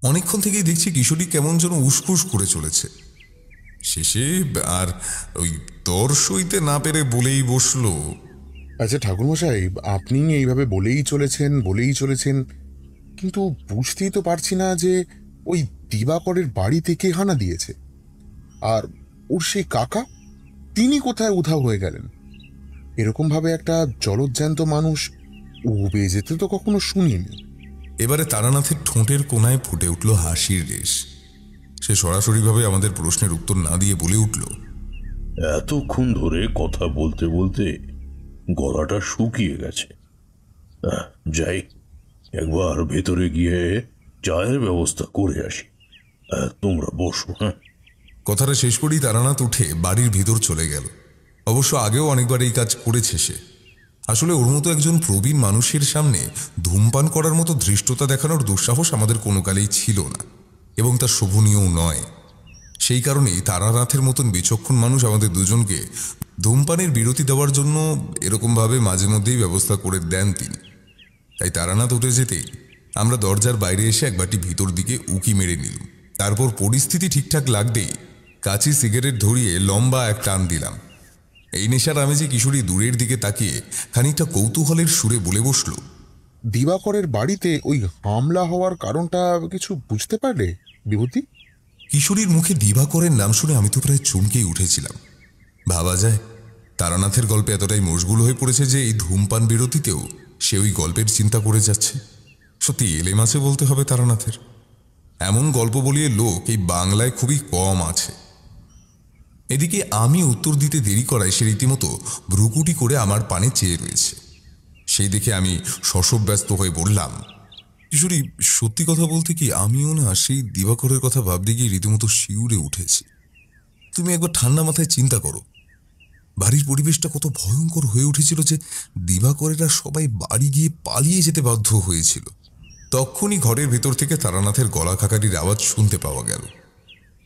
অনেকক্ষণ থেকেই দেখছি কিশোরী কেমন যেন উসখুস করে চলেছে। শেষে আর ওই তর সইতে না পেরে বলেই বসলো, আচ্ছা ঠাকুরমশাই, আপনি এইভাবে বলেই চলেছেন, কিন্তু বুঝতেই তো পারছি না যে ওই দিবাকরের বাড়িতে কে হানা দিয়েছে, আর ওর সেই কাকা তিনি কোথায় উধাও হয়ে গেলেন। এরকম ভাবে একটা জলজ্যান্ত মানুষ উবে যেতে তো কখনো শুনিনি। এবারে তারানাথের ঠোঁটের কোনায় ফুটে উঠল হাসির রেশ। সে সরাসরিভাবে আমাদের প্রশ্নের উত্তর না দিয়ে বলে উঠল, এতক্ষণ ধরে কথা বলতে বলতে গলাটা শুকিয়ে গেছে। যাই, একবার ভেতরে গিয়ে চায়ের ব্যবস্থা করে আসি। তোমরা বসো। হ্যাঁ। কথাটা শেষ করেই তারানাথ উঠে বাড়ির ভিতর চলে গেল। অবশ্য আগেও অনেকবার এই কাজ করেছে সে। আসলে ওর মতো একজন প্রবীণ মানুষের সামনে ধূমপান করার মতো ধৃষ্টতা দেখানোর দুঃসাহস আমাদের কোনো কালেই ছিল না, এবং তা শোভনীয়ও নয়। সেই কারণেই তারানাথের মতন বিচক্ষণ মানুষ আমাদের দুজনকে ধূমপানের বিরতি দেওয়ার জন্য এরকমভাবে মাঝে মধ্যেই ব্যবস্থা করে দেন তিনি। তাই তারানাথ উঠে যেতেই আমরা দরজার বাইরে এসে একবারটি ভিতর দিকে উকি মেরে নিলাম। তারপর পরিস্থিতি ঠিকঠাক লাগতেই কাচি সিগারেট ধরিয়ে লম্বা এক টান দিলাম। এই নেশার আমেজে কিশোরী দূরের দিকে তাকিয়ে খানিকটা কৌতূহলের সুরে বলে বসল, দিবাকরের বাড়িতে ওই হামলা হওয়ার কারণটা কিছু বুঝতে পারলে বিভূতি? কিশোরীর মুখে দিবাকরের নাম শুনে আমি তো প্রায় চমকেই উঠেছিলাম। ভাবা যায় তারানাথের গল্পে এতটাই মশগুল হয়ে পড়েছে যে এই ধূমপান বিরতিতেও সে ওই গল্পের চিন্তা করে যাচ্ছে। সত্যি এলেম আছে বলতে হবে তারানাথের। এমন গল্প বলিয়ে লোক এই বাংলায় খুবই কম আছে। এদিকে আমি উত্তর দিতে দেরি করায় সে রীতিমতো ভ্রুকুটি করে আমার পানে চেয়ে রয়েছে। সেই দেখে আমি শশব্যস্ত হয়ে বললাম, কিশোরী, সত্যি কথা বলতে কি আমিও না সেই দিবাকরের কথা ভাবতে গিয়ে রীতিমতো শিউরে উঠেছি। তুমি একবার ঠান্ডা মাথায় চিন্তা করো, বাড়ির পরিবেশটা কত ভয়ঙ্কর হয়ে উঠেছিল যে দিবাকরেরা সবাই বাড়ি গিয়ে পালিয়ে যেতে বাধ্য হয়েছিল। তখনই ঘরের ভেতর থেকে তারানাথের গলা খাকারির আওয়াজ শুনতে পাওয়া গেল।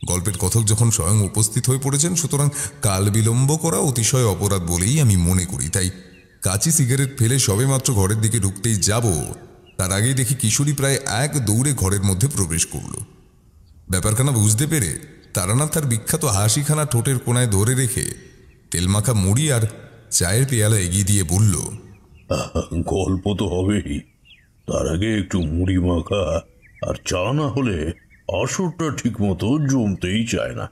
গল্পের কথক যখন স্বয়ং উপস্থিত হয়ে পড়েছেন, সুতরাং কাল বিলম্ব করা অতিশয় অপরাধ বলেই আমি মনে করি। তাই কাচি সিগারেট ফেলে সবেমাত্র ঘরের দিকে ঢুকতেই যাব, তার আগেই দেখি কিশোরী প্রায় এক দৌড়ে ঘরের মধ্যে প্রবেশ করল। ব্যাপারখানা বুঝতে পেরে তারানাথ তার বিখ্যাত হাসিখানা ঠোঁটের কোনায় ধরে রেখে তেলমাখা মুড়ি আর চায়ের পেয়ালা এগিয়ে দিয়ে বলল, গল্প তো হবেই, তার আগে একটু মুড়ি মাখা আর চা না হলে আসরটা ঠিক মতো জমতেই চায় না।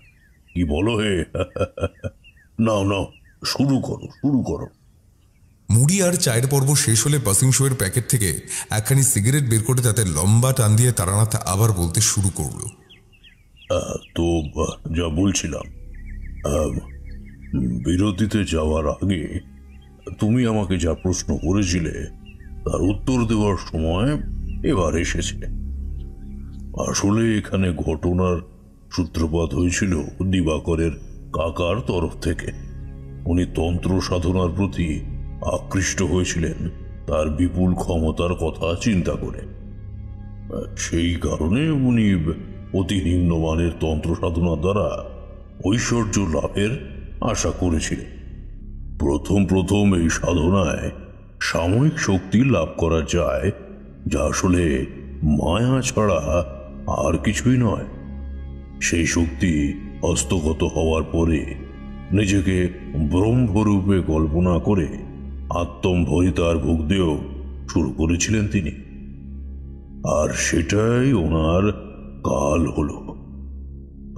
কি বলো হে? নাও নাও, শুরু করো। মুড়ি আর চায়ের পর্ব শেষ হলে পাসিং শোয়ের প্যাকেট থেকে একখানি সিগারেট বের করে তাতে লম্বা টান দিয়ে তারানাথ আবার বলতে শুরু করল, তো যা বলছিলাম, বিরতিতে যাওয়ার আগে তুমি আমাকে যা প্রশ্ন করেছিলে তার উত্তর দেওয়ার সময় এবার এসেছে। আসলে এখানে ঘটনার সূত্রপাত হয়েছিল দিবাকরের কাকার তরফ থেকে। উনি তন্ত্র সাধনার প্রতি আকৃষ্ট হয়েছিলেন তার বিপুল ক্ষমতার কথা চিন্তা করে। সেই কারণে উনি অতি নিম্নমানের তন্ত্র সাধনার দ্বারা ঐশ্বর্য লাভের আশা করেছিলেন। প্রথম এই সাধনায় সাময়িক শক্তি লাভ করা যায়, যা আসলে মায়া ছাড়া আর কিছুই নয়। সেই শক্তি হস্তগত হওয়ার পরে নিজেকে ব্রহ্মরূপে কল্পনা করে আত্মম্ভরিতার ভুগতেও শুরু করেছিলেন তিনি। আর সেটাই ওনার কাল হলো।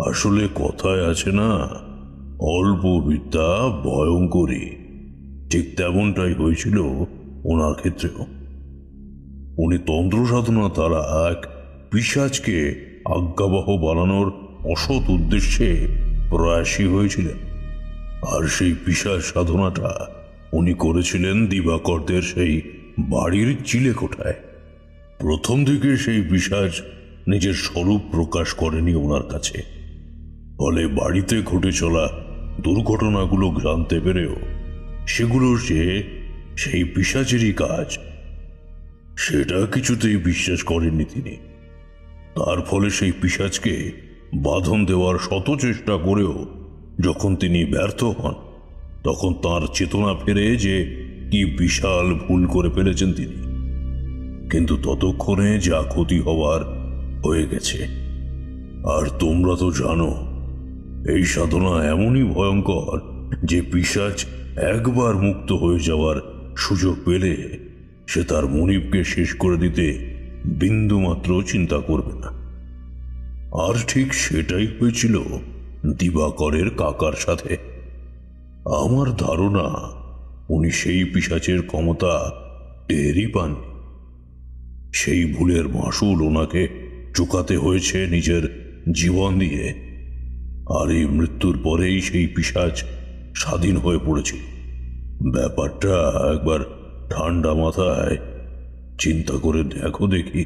আসলে কথায় আছে না, অল্প বিদ্যা ভয়ঙ্করী। ঠিক তেমনটাই হয়েছিল ওনার ক্ষেত্রেও। উনি তন্ত্র সাধনা দ্বারা এক পিশাচকে আজ্ঞাবহ বানানোর অসৎ উদ্দেশ্যে প্রয়াসী হয়েছিলেন। আর সেই পিশাচ সাধনাটা উনি করেছিলেন দিবাকরদের সেই বাড়ির চিলেকোঠায়। প্রথম দিকে সেই পিশাচ নিজের স্বরূপ প্রকাশ করেনি ওনার কাছে। ফলে বাড়িতে ঘটে চলা দুর্ঘটনাগুলো জানতে পেরেও সেগুলো যে সেই পিশাচেরই কাজ সেটা কিছুতেই বিশ্বাস করেননি তিনি। তার ফলে সেই পিশাচকে বাঁধন দেওয়ার শত চেষ্টা করেও যখন তিনি ব্যর্থ হন, তখন তার চেতনা ফেরে যে কি বিশাল ভুল করে ফেলেছেন তিনি। কিন্তু ততক্ষণে যা ক্ষতি হওয়ার হয়ে গেছে। আর তোমরা তো জানো, এই সাধনা এমনই ভয়ঙ্কর যে পিশাচ একবার মুক্ত হয়ে যাওয়ার সুযোগ পেলে সে তার মনিবকে শেষ করে দিতে বিন্দুমাত্র চিন্তা করবে না। আর ঠিক সেটাই হয়েছিল দিবাকরের কাকার সাথে। আমার ধারণা উনি সেই পিশাচের ক্ষমতা টেরই পাননি। সেই ভুলের মাসুল ওনাকে চুকাতে হয়েছে নিজের জীবন দিয়ে। আর এই মৃত্যুর পরেই সেই পিশাচ স্বাধীন হয়ে পড়েছিল। ব্যাপারটা একবার ঠান্ডা মাথায় চিন্তা করে দেখো দেখি।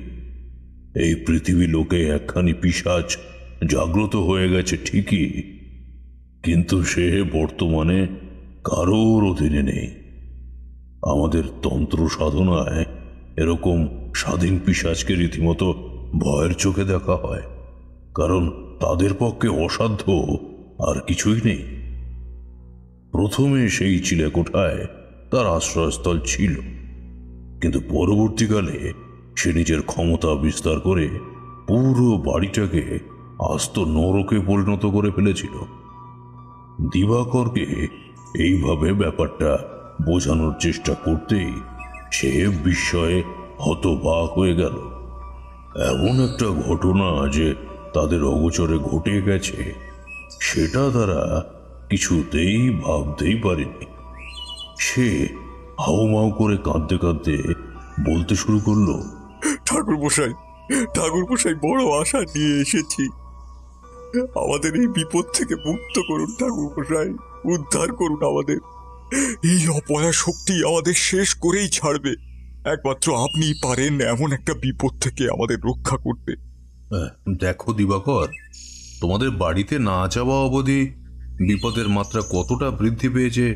এই পৃথিবী লোকে একখানি পিশাচ জাগ্রত হয়ে গেছে ঠিকই, কিন্তু সে বর্তমানে কারোর অধীনে নেই। আমাদের তন্ত্র সাধনায় এরকম স্বাধীন পিশাচকে রীতিমতো ভয়ের চোখে দেখা হয়, কারণ তাদের পক্ষে অসাধ্য আর কিছুই নেই। প্রথমে সেই চিলেকোঠায় তার আশ্রয়স্থল ছিল, কিন্তু পরবর্তীকালে সে নিজের ক্ষমতা বিস্তার করে পুরো বাড়িটাকে আস্ত নরকে পরিণত করে ফেলেছিল। দিবাকরকে এইভাবে ব্যাপারটা বোঝানোর চেষ্টা করতেই সে বিস্ময়ে হতবাক হয়ে গেল। এমন একটা ঘটনা যে তাদের অগোচরে ঘটে গেছে, সেটা তারা কিছুতেই ভাবতেই পারেনি। সে হাউমাউ করে কাঁদতে কাঁদতে বলতে শুরু করলো, ঠাকুরমশাই বড় আশা নিয়ে এসেছি। আমাদের এই বিপদ থেকে মুক্ত করুন ঠাকুরমশাই, উদ্ধার করুন আমাদের। এই অপয়া শক্তি আমাদের শেষ করেই ছাড়বে। একমাত্র আপনিই পারেন এমন একটা বিপদ থেকে আমাদের রক্ষা করতে। দেখো দিবাকর, তোমাদের বাড়িতে না যাওয়া অবধি বিপদের মাত্রা কতটা বৃদ্ধি পেয়েছে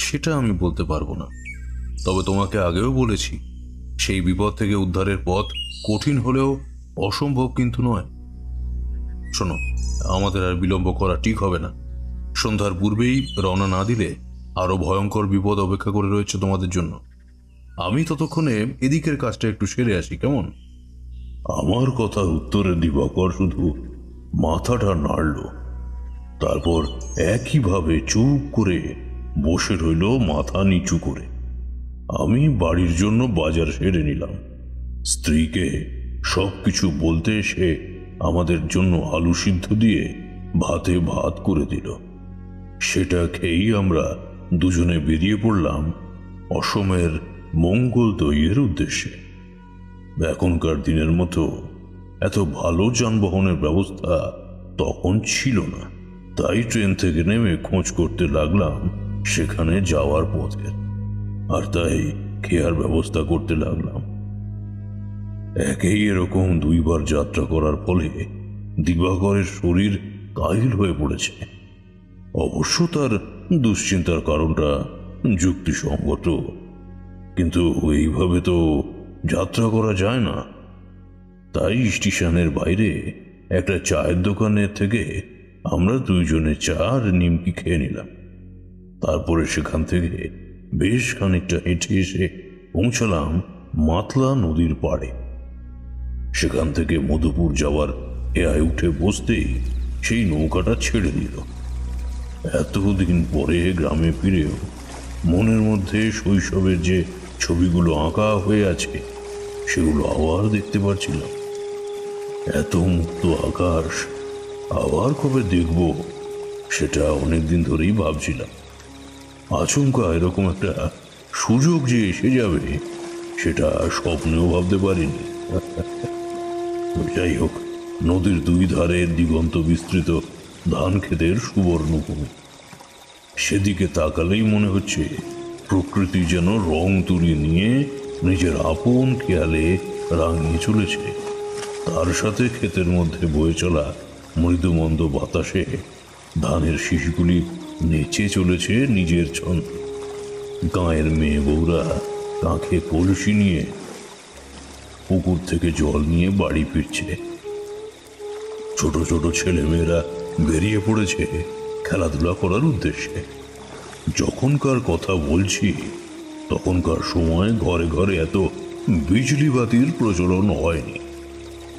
সেটা আমি বলতে পারবো না। তবে তোমাকে আগেও বলেছি, সেই বিপদ থেকে উদ্ধারের পথ কঠিন হলেও অসম্ভব কিন্তু নয়। শোনো, আমাদের আর বিলম্ব করা ঠিক হবে না। সন্ধ্যার পূর্বেই রওনা না দিলে আরো ভয়ঙ্কর বিপদ অপেক্ষা করে রয়েছে তোমাদের জন্য। আমি ততক্ষণে এদিকের কাজটা একটু সেরে আসি, কেমন? আমার কথার উত্তরে দিবাকর শুধু মাথাটা নাড়ল, তারপর একইভাবে চুপ করে বসে রইল মাথা নিচু করে। আমি বাড়ির জন্য বাজার সেরে নিলাম। স্ত্রীকে সবকিছু বলতে এসে আমাদের জন্য আলু সিদ্ধ দিয়ে ভাতে ভাত করে দিল। সেটা খেয়েই আমরা দুজনে বেরিয়ে পড়লাম অসমের মঙ্গল দইয়ের উদ্দেশ্যে। এখনকার দিনের মতো এত ভালো যানবাহনের ব্যবস্থা তখন ছিল না, তাই ট্রেন থেকে নেমে খোঁজ করতে লাগলাম সেখানে যাওয়ার পথের, আর তাই খেয়ার ব্যবস্থা করতে লাগলাম। একেই এরকম দুইবার যাত্রা করার ফলে দিবাকরের শরীর কাহিল হয়ে পড়েছে। অবশ্য তার দুশ্চিন্তার কারণটা যুক্তিসঙ্গত, কিন্তু এইভাবে তো যাত্রা করা যায় না। তাই স্টেশনের বাইরে একটা চায়ের দোকানের থেকে আমরা দুইজনে চা আর নিমকি খেয়ে নিলাম। তারপরে সেখান থেকে বেশ খানিকটা হেঁটে এসে পৌঁছালাম মাতলা নদীর পাড়ে। সেখান থেকে মধুপুর যাওয়ার এয়ায় উঠে বসতেই সেই নৌকাটা ছেড়ে দিল। এতদিন পরে গ্রামে ফিরেও মনের মধ্যে শৈশবের যে ছবিগুলো আঁকা হয়ে আছে সেগুলো আবার দেখতে পারছিলাম। এত মুক্ত আকাশ আবার কবে দেখব সেটা অনেকদিন ধরেই ভাবছিলাম। আচমকা এরকম একটা সুযোগ যে এসে যাবে সেটা স্বপ্নেও ভাবতে পারিনি। যাই হোক, নদীর দুই ধারে দিগন্ত বিস্তৃত ধান ক্ষেতের সুবর্ণভূমি। সেদিকে তাকালেই মনে হচ্ছে প্রকৃতি যেন রং তুলি নিয়ে নিজের আপন খেয়ালে রাঙিয়ে চলেছে। তার সাথে ক্ষেতের মধ্যে বয়ে চলা মৃদুমন্দ বাতাসে ধানের শিশিগুলি নেচে চলেছে নিজের ছন্দে। গাঁয়ের মেয়ে বউরা কাঁখে কলসি নিয়ে পুকুর থেকে জল নিয়ে বাড়ি ফিরছে। ছোট ছোট ছেলেমেয়েরা বেরিয়ে পড়েছে খেলাধুলা করার উদ্দেশ্যে। যখনকার কথা বলছি তখনকার সময় ঘরে ঘরে এত বিজলি বাতির প্রচলন হয়নি।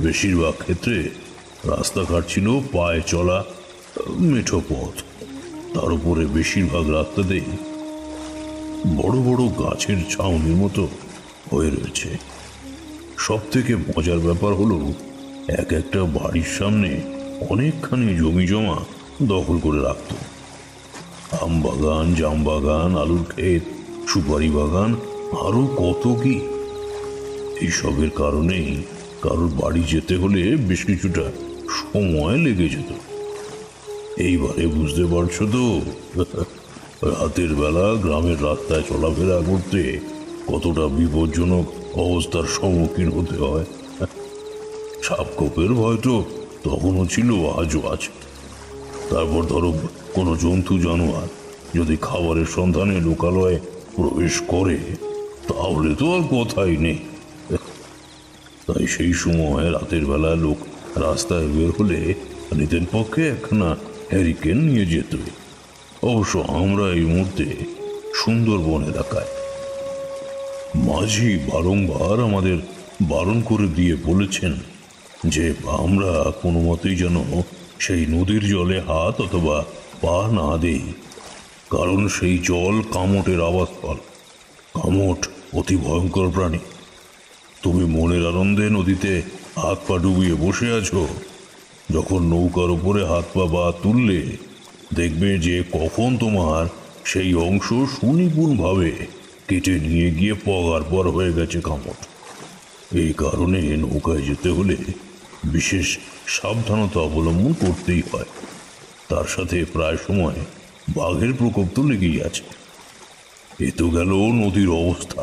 বেশিরভাগ ক্ষেত্রে রাস্তাঘাট ছিল পায়ে চলা মেঠো পথ। তার উপরে বেশিরভাগ রাস্তাতেই বড় বড় গাছের ছাউনির মতো হয়ে রয়েছে। সব থেকে মজার ব্যাপার হলো এক একটা বাড়ির সামনে অনেকখানি জমি জমা দখল করে রাখত। আম বাগান, জাম বাগান, আলুর ক্ষেত, সুপারি বাগান, আরো কত কি। এইসবের কারণেই কারোর বাড়ি যেতে হলে বেশ কিছুটা সময় লেগে যেত। এইবারে বুঝতে পারছো তো রাতের বেলা গ্রামের রাস্তায় চলাফেরা করতে কতটা বিপজ্জনক অবস্থার সম্মুখীন হতে হয়। সাপখোপের ভয় তো তখনও ছিল, আজও আছে। তারপর ধরো কোনো জন্তু জানোয়ার যদি খাবারের সন্ধানে লোকালয়ে প্রবেশ করে তাহলে তো আর কথাই নেই। তাই সেই সময় রাতের বেলা লোক রাস্তায় বের হলে নিজের পক্ষে একখানা হ্যারিকেন নিয়ে যেত। অবশ্য আমরা এই মুহূর্তে সুন্দরবন এলাকায়। মাঝি বারংবার আমাদের বারণ করে দিয়ে বলেছেন যে আমরা কোনো মতেই যেন সেই নদীর জলে হাত অথবা পা না দেই, কারণ সেই জল কামটের আবাসস্থল। কামট অতি ভয়ঙ্কর প্রাণী। তুমি মনের আনন্দে নদীতে হাত পা ডুবিয়ে বসে আছো, যখন নৌকার উপরে হাত পা বা তুললে দেখবে যে কখন তোমার সেই অংশ সুনিপুণভাবে কেটে নিয়ে গিয়ে পগার পর হয়ে গেছে কামট। এই কারণে নৌকায় যেতে হলে বিশেষ সাবধানতা অবলম্বন করতেই হয়। তার সাথে প্রায় সময় বাঘের প্রকোপ তো লেগেই আছে। এ তো গেল নদীর অবস্থা।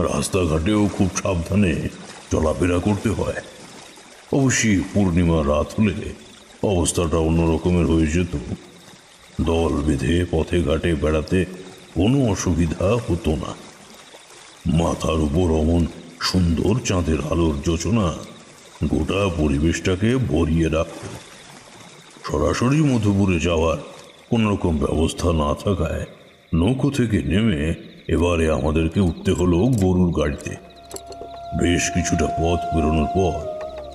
রাস্তাঘাটেও খুব সাবধানে চলাফেরা করতে হয়। অবশ্যই পূর্ণিমার রাত হলে অবস্থাটা অন্য রকমের হয়ে যেত। দল বেঁধে পথে ঘাটে বেড়াতে কোনো অসুবিধা হতো না। মাথার উপর অমন সুন্দর চাঁদের আলোর যোজনা গোটা পরিবেশটাকে ভরিয়ে রাখত। সরাসরি মধুপুরে যাওয়ার কোনো রকম ব্যবস্থা না থাকায় নৌকো থেকে নেমে এবারে আমাদেরকে উঠতে হলো গরুর গাড়িতে। বেশ কিছুটা পথ বেরোনোর পর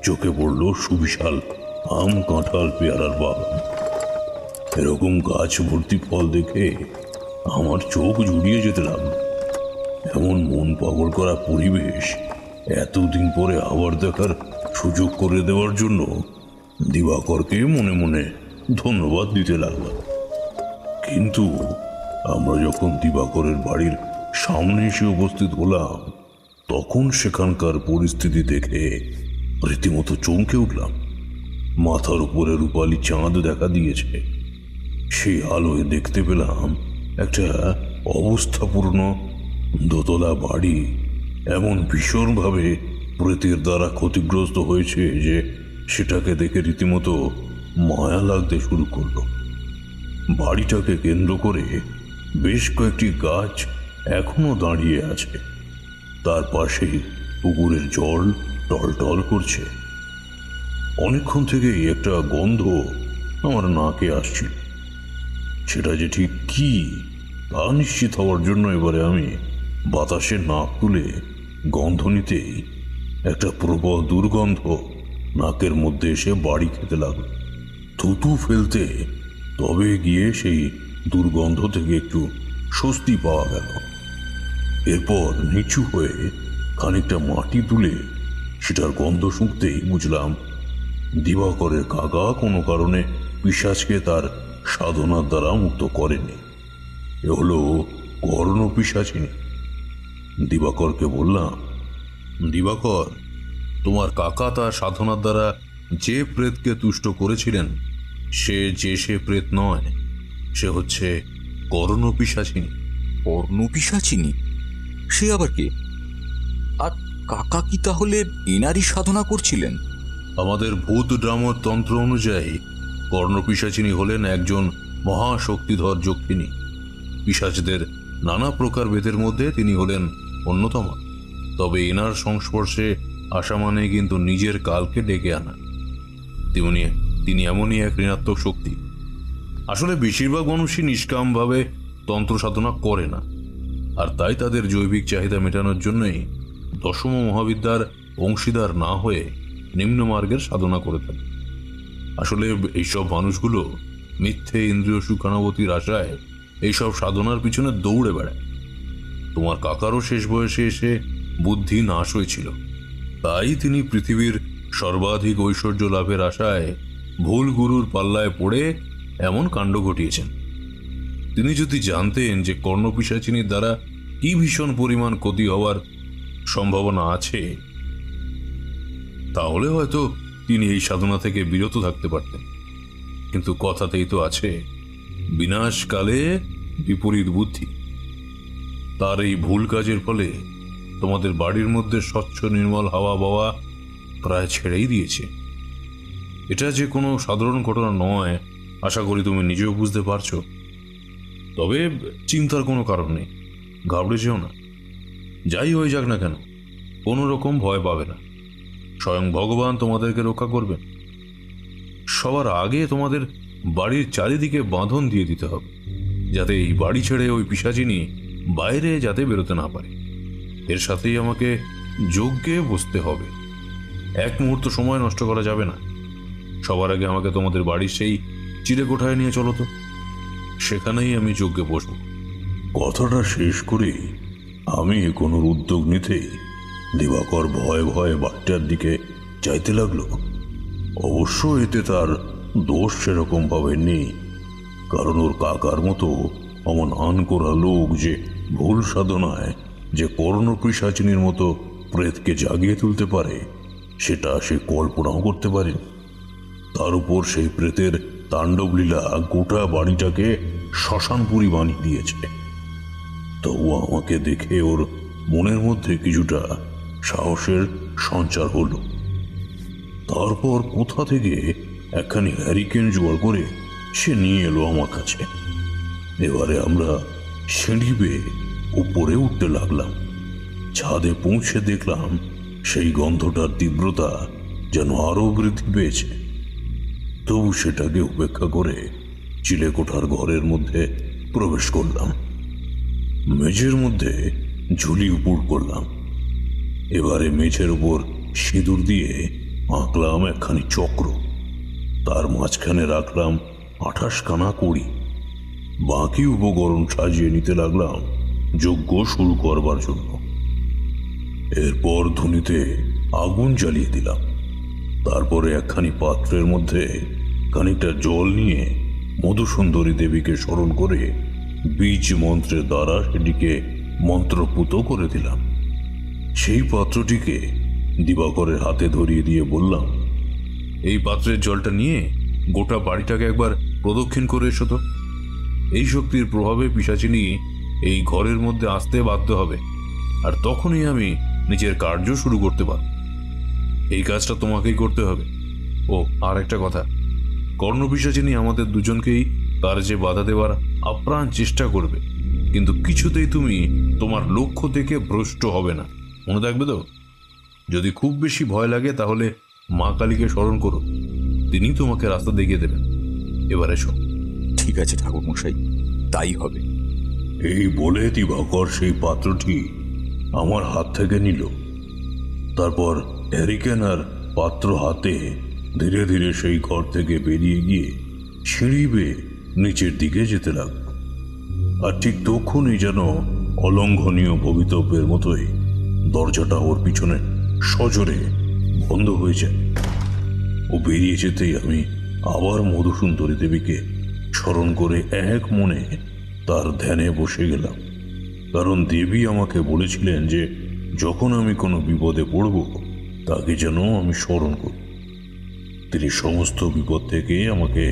চোখে পড়ল সুবিশাল আম, কাঁঠাল, পেয়ারার বাগান। এরকম গাছ ভর্তি ফল দেখে আমার চোখ জুড়িয়ে যেতে লাগলো। এমন মন পাগল করা পরিবেশ এতদিন পরে আবার দেখার সুযোগ করে দেওয়ার জন্য দিবাকরকে মনে মনে ধন্যবাদ দিতে লাগলাম। কিন্তু আমরা যখন দিবাকরের বাড়ির সামনে এসে উপস্থিত হলাম তখন সেখানকার পরিস্থিতি দেখে রীতিমতো চমকে উঠলাম। মাথার উপরে রূপালী চাঁদ দেখা দিয়েছে। সেই আলোয় দেখতে পেলাম একটা অবস্থাপূর্ণ দোতলা বাড়ি এমন ভীষণভাবে প্রেতের দ্বারা ক্ষতিগ্রস্ত হয়েছে যে সেটাকে দেখে রীতিমতো মায়া লাগতে শুরু করলো। বাড়িটাকে কেন্দ্র করে বেশ কয়েকটি গাছ এখনো দাঁড়িয়ে আছে। তার পাশেই পুকুরের জল টলটল করছে। অনেকক্ষণ থেকেই একটা গন্ধ আমার নাকে আসছিল। সেটা যে ঠিক কি তা নিশ্চিত হওয়ার জন্য এবারে আমি বাতাসে নাক তুলে গন্ধ নিতেই একটা প্রবল দুর্গন্ধ নাকের মধ্যে এসে বাড়ি খেতে লাগলো। থুতু ফেলতে তবে গিয়ে সেই দুর্গন্ধ থেকে একটু স্বস্তি পাওয়া গেল। এরপর নিচু হয়ে খানিকটা মাটি তুলে সেটার গন্ধ শুঁকতেই বুঝলাম দিবাকরের কাকা কোনো কারণে পিশাচকে তার সাধনার দ্বারা মুক্ত করেনি। এ হলো কর্ণ পিশাচিনী। দিবাকরকে বললাম, দিবাকর, তোমার কাকা তার সাধনার দ্বারা যে প্রেতকে তুষ্ট করেছিলেন সে প্রেত নয়, সে হচ্ছে কর্ণ পিশাচিনী। কর্ণপিশাচিনী? সে আবার কে? আর কাকা কি তাহলে এনারই সাধনা করছিলেন? আমাদের ভূত ড্রামর তন্ত্র অনুযায়ী কর্ণপিশাচিনী হলেন একজন মহাশক্তিধর যক্ষিণী। পিশাচদের নানা প্রকার ভেদের মধ্যে তিনি হলেন অন্যতম। তবে এনার সংস্পর্শে আসা মানে কিন্তু নিজের কালকে ডেকে আনা। তিনি এমনই এক ঋণাত্মক শক্তি। আসলে বেশিরভাগ মানুষই নিষ্কামভাবে তন্ত্র সাধনা করে না, আর তাই তাদের জৈবিক চাহিদা মেটানোর জন্যই দশম মহাবিদ্যার অংশীদার না হয়ে নিম্ন মার্গের সাধনা করে থাকে। আসলে এইসব মানুষগুলো মিথ্যে ইন্দ্রিয় সুখানুভূতির আশায় এইসব সাধনার পিছনে দৌড়ে বেড়ায়। তোমার কাকারও শেষ বয়সে এসে বুদ্ধি নাশ হয়েছিল, তাই তিনি পৃথিবীর সর্বাধিক ঐশ্বর্য লাভের আশায় ভুল গুরুর পাল্লায় পড়ে এমন কাণ্ড ঘটিয়েছেন। তিনি যদি জানতেন যে কর্ণপিশাচিনীর দ্বারা কি ভীষণ পরিমাণ ক্ষতি হওয়ার সম্ভাবনা আছে, তাহলে হয়তো তিনি এই সাধনা থেকে বিরত থাকতে পারতেন। কিন্তু কথাতেই তো আছে, বিনাশকালে বিপরীত বুদ্ধি। তার এই ভুল কাজের ফলে তোমাদের বাড়ির মধ্যে স্বচ্ছ নির্মল হাওয়া বাওয়া প্রায় ছেড়েই দিয়েছে। এটা যে কোনো সাধারণ ঘটনা নয়, আশা করি তুমি নিজেও বুঝতে পারছো। তবে চিন্তার কোনো কারণ নেই, ঘাবড়ে যেও না। যাই হয়ে যাক না কেন, কোনো রকম ভয় পাবে না। স্বয়ং ভগবান তোমাদেরকে রক্ষা করবেন। সবার আগে তোমাদের বাড়ির চারিদিকে বাঁধন দিয়ে দিতে হবে, যাতে এই বাড়ি ছেড়ে ওই পিশাচিনী বাইরে যাতে বেরোতে না পারে। এর সাথেই আমাকে যজ্ঞে বসতে হবে। এক মুহূর্ত সময় নষ্ট করা যাবে না। সবার আগে আমাকে তোমাদের বাড়ির সেই চিড়েকোঠায় নিয়ে চলো তো, সেখানেই আমি যজ্ঞে বসবো। কথাটা শেষ করে আমি কোনো উদ্যোগ নিতে দিবাকর ভয়ে ভয়ে বাড়িটার দিকে চাইতে লাগলো। অবশ্য এতে তার দোষ সেরকম ভাবে নেই, কারণ ওর কাকার মতো অমন আন করা লোক যে ভুল সাধনায় যে কর্ণপিশাচিনীর মতো প্রেতকে জাগিয়ে তুলতে পারে, সেটা সে কল্পনাও করতে পারেনি। তার উপর সেই প্রেতের তাণ্ডবলীলা গোটা বাড়িটাকে শ্মশানপুরী বানিয়ে দিয়েছে। তবু আমাকে দেখে ওর মনের মধ্যে কিছুটা সাহসের সঞ্চার হলো। তারপর কোথা থেকে একখানি হ্যারিকেন জোগাড় করে সে নিয়ে এলো আমার কাছে। এবারে আমরা সিঁড়ি বেয়ে উপরে উঠতে লাগলাম। ছাদে পৌঁছে দেখলাম সেই গন্ধটার তীব্রতা যেন আরো বৃদ্ধি পেয়েছে। তবু সেটাকে উপেক্ষা করে চিলেকোঠার ঘরের মধ্যে প্রবেশ করলাম। মেঝের মধ্যে ঝুলি উপুড় করলাম। এবারে মেঝের উপর সিঁদুর দিয়ে আঁকলাম একখানি চক্র। তার মাঝখানে রাখলাম 28 খানা কড়ি। বাকি উপকরণ সাজিয়ে নিতে লাগলাম যজ্ঞ শুরু করবার জন্য। এরপর ধুনিতে আগুন জ্বালিয়ে দিলাম। তারপরে একখানি পাত্রের মধ্যে খানিকটা জল নিয়ে মধুসুন্দরী দেবীকে স্মরণ করে বীজ মন্ত্রের দ্বারা সেটিকে মন্ত্রপুত করে দিলাম। সেই পাত্রটিকে দিবাকরের হাতে ধরিয়ে দিয়ে বললাম, এই পাত্রের জলটা নিয়ে গোটা বাড়িটাকে একবার প্রদক্ষিণ করে এসো তো। এই শক্তির প্রভাবে পিশাচিনী এই ঘরের মধ্যে আসতে বাধ্য হবে, আর তখনই আমি নিজের কার্য শুরু করতে পারব। এই কাজটা তোমাকেই করতে হবে। ও আর একটা কথা, কর্ণপিশাচিনী আমাদের দুজনকেই কার্যে বাধা দেওয়ার আপ্রাণ চেষ্টা করবে, কিন্তু কিছুতেই তুমি তোমার লক্ষ্য থেকে ভ্রষ্ট হবে না, মনে থাকবে তো? যদি খুব বেশি ভয় লাগে তাহলে মা কালীকে স্মরণ করো, তিনি তোমাকে রাস্তা দেখিয়ে দেবেন। এবার এসো। ঠিক আছে ঠাকুর মশাই, তাই হবে। এই বলে দিবাকর সেই পাত্রটি আমার হাত থেকে নিল। তারপর হ্যারিকেন আর পাত্র হাতে ধীরে ধীরে সেই ঘর থেকে বেরিয়ে গিয়ে সিঁড়ি বেয়ে নিচের দিকে যেতে লাগল। আর ঠিক তখনই যেন অলঙ্ঘনীয় ভবিতব্যের মতোই দরজাটা ওর পিছনে সজোরে বন্ধ হয়ে যায়। ও বেরিয়ে যেতেই আমি আবার মধুসুন্দরী দেবীকে স্মরণ করে এক মনে তার ধ্যানে বসে গেলাম। কারণ দেবী আমাকে বলেছিলেন যে যখন আমি কোনো বিপদে পড়ব তাকে যেন আমি স্মরণ করি। তিনি সমস্ত বিপদ থেকে আমাকে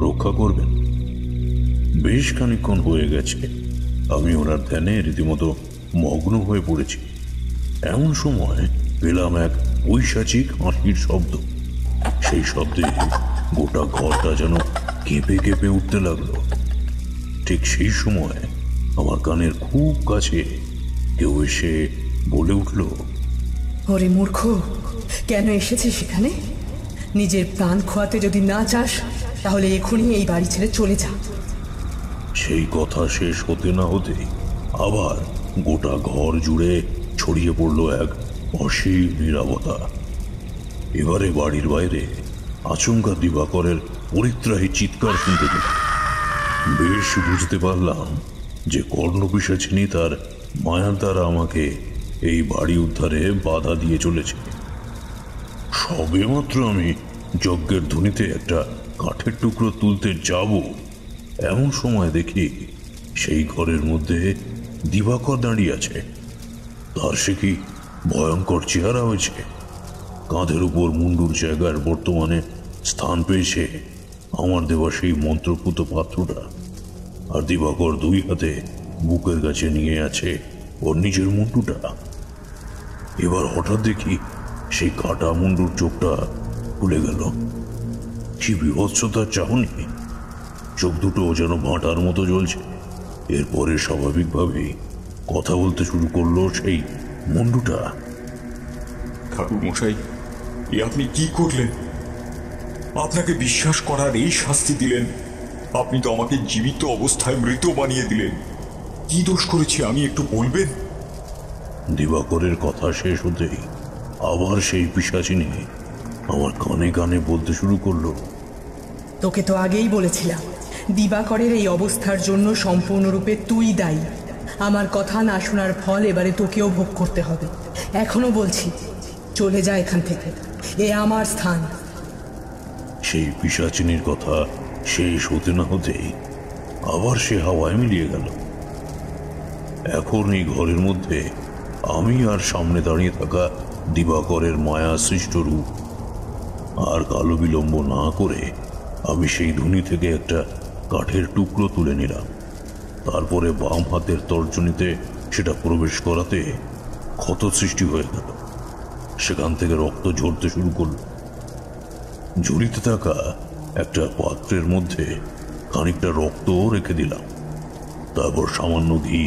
রক্ষা করবেন। বেশ খানিকক্ষণ হয়ে গেছে আমি ওনার ধ্যানে রীতিমতো মগ্ন হয়ে পড়েছি। এমন সময় পেলাম এক পৈশাচিক হাসির শব্দ। সেই শব্দে গোটা ঘরটা যেন কেঁপে কেঁপে উঠতে লাগলো। ঠিক সেই সময় আমার কানের খুব কাছে কেউ এসে বলে উঠল, ওরে মূর্খ, কেন এসেছিস সেখানে? নিজের প্রাণ খোয়াতে যদি না চাস তাহলে এখনই এই বাড়ি ছেড়ে চলে যা। সেই কথা শেষ হতে না হতেই আবার গোটা ঘর জুড়ে ছড়িয়ে পড়ল এক অসীম নীরবতা। এবারে বাড়ির বাইরে আচমকা দিবাকরের পরিত্রাহী চিৎকার শুনতে পেলাম। বেশ বুঝতে পারলাম যে কর্ণপিশাচিনী তার মায়ার দ্বারা আমাকে এই বাড়ি উদ্ধারে বাধা দিয়ে চলেছে। সবেমাত্র আমি যজ্ঞের ধ্বনিতে একটা কাঠের টুকরো তুলতে যাব, এমন সময় দেখি সেই ঘরের মধ্যে দিবাকর দাঁড়িয়ে আছে। তার সে কি ভয়ঙ্কর চেহারা হয়েছে! কাঁধের উপর মুন্ডুর জায়গার বর্তমানে স্থান পেয়েছে আমার দেওয়া সেই মন্ত্রপুত পাত্রটা, আর দিবাকর দুই হাতে বুকের কাছে নিয়ে আছে ওর নিজের মুন্ডুটা। এবার হঠাৎ দেখি সেই কাটা মুন্ডুর চোখটা খুলে গেল। কি বিভৎসতার চাহনি! চোখ দুটো যেন ভাঁটার মতো জ্বলছে। এরপরে স্বাভাবিকভাবেই কথা বলতে শুরু করলো সেই মুন্ডুটা। ঠাকুর মশাই, এ আপনি কি করলেন? আপনাকে বিশ্বাস করার এই শাস্তি দিলেন? আপনি তো আমাকে জীবিত অবস্থায় মৃত বানিয়ে দিলেন। কি দোষ করেছি আমি, একটু বলবেন? দিবাকরের কথা শেষ হতেই আবার সেই পিশাচিনী আমার কানে কানে বলতে শুরু করলো, তোকে তো আগেই বলেছিলাম দিবাকরের এই অবস্থার জন্য সম্পূর্ণরূপে তুই দায়ী। আমার কথা না শোনার ফল এবারে তোকেও ভোগ করতে হবে। এখনো বলছি, চলে যা এখান থেকে, এ আমার স্থান। সেই পিশাচিনীর কথা শেষ হতে না হতেই আবার সে হাওয়ায় মিলিয়ে গেল। এখন এই ঘরের মধ্যে আমি আর সামনে দাঁড়িয়ে থাকা দিবাকরের মায়া সৃষ্ট রূপ। আর কালো বিলম্ব না করে আমি সেই ধুনি থেকে একটা কাঠের টুকরো তুলে নিলাম। তারপরে বাম হাতের তর্জনীতে সেটা প্রবেশ করাতে ক্ষত সৃষ্টি হয়ে গেল। সেখান থেকে রক্ত ঝরতে শুরু করল। ঝুলিতে থাকা একটা পাত্রের মধ্যে খানিকটা রক্ত রেখে দিলাম। তারপর সামান্য ঘি,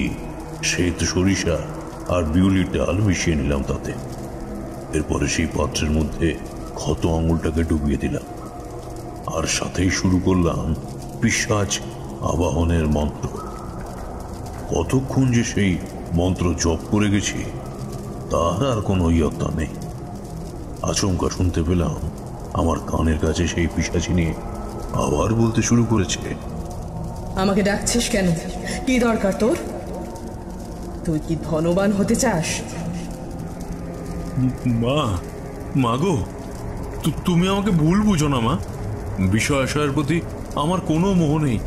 শ্বেত সরিষা আর বিউলির ডাল মিশিয়ে নিলাম তাতে। এরপরে সেই পাত্রের মধ্যে ক্ষত আঙুলটাকে ডুবিয়ে দিলাম, আর সাথেই শুরু করলাম পিশাচ আবাহনের মন্ত্র। কতক্ষণ যে সেই মন্ত্র জপ করে গেছি তার আর কোনো ইয়ত্তা নেই। আচমকা শুনতে পেলাম আমার কানের কাছে সেই পিশাচিনী আবার বলতে শুরু করেছে, আমাকে ডাকছিস কেন? কি দরকার তোর? তুই কি ধনবান হতে চাস? মা গো, তুমি আমাকে ভুল বুঝো না মা। বিষয় আশয়ের প্রতি আমার কোনো মোহ নেই।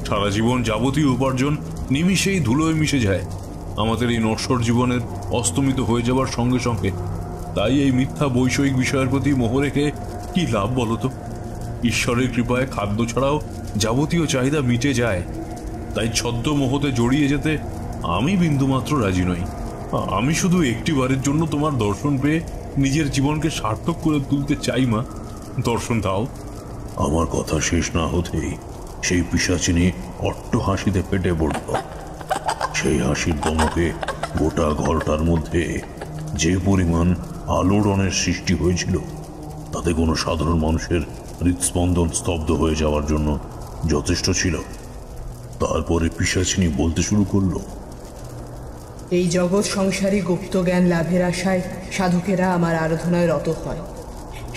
সারা জীবন যাবতীয় উপার্জন নিমিষেই ধুলোয় মিশে যায় আমাদের এই নশ্বর জীবনের অস্তমিত হয়ে যাবার সঙ্গে সঙ্গে। তাই এই মিথ্যা বৈষয়িক বিষয়ের প্রতি মোহ রেখে কি লাভ বলো তো? ঈশ্বরের কৃপায় খাদ্য ছাড়াও যাবতীয় চাহিদা মিটে যায়। তাই ছদ্ম মোহতে জড়িয়ে যেতে আমি বিন্দুমাত্র রাজি নই। আমি শুধু একটি বারের জন্য তোমার দর্শন পেয়ে নিজের জীবনকে সার্থক করে তুলতে চাই মা, দর্শন দাও। আমার কথা শেষ না হতেই সেই পিশাচিনী অট্ট হাসিতে ফেটে পড়ল। সেই হাসির দমকে গোটা ঘরটার মধ্যে যে পরিমাণ আলোড়নের সৃষ্টি হয়েছিল তাতে কোনো সাধারণ মানুষের হৃদস্পন্দন স্তব্ধ হয়ে যাওয়ার জন্য যথেষ্ট ছিল। তারপরে পিশাচিনী বলতে শুরু করলো, এই জগৎ সংসারী গুপ্ত জ্ঞান লাভের আশায় সাধকেরা আমার আরাধনায় রত হয়।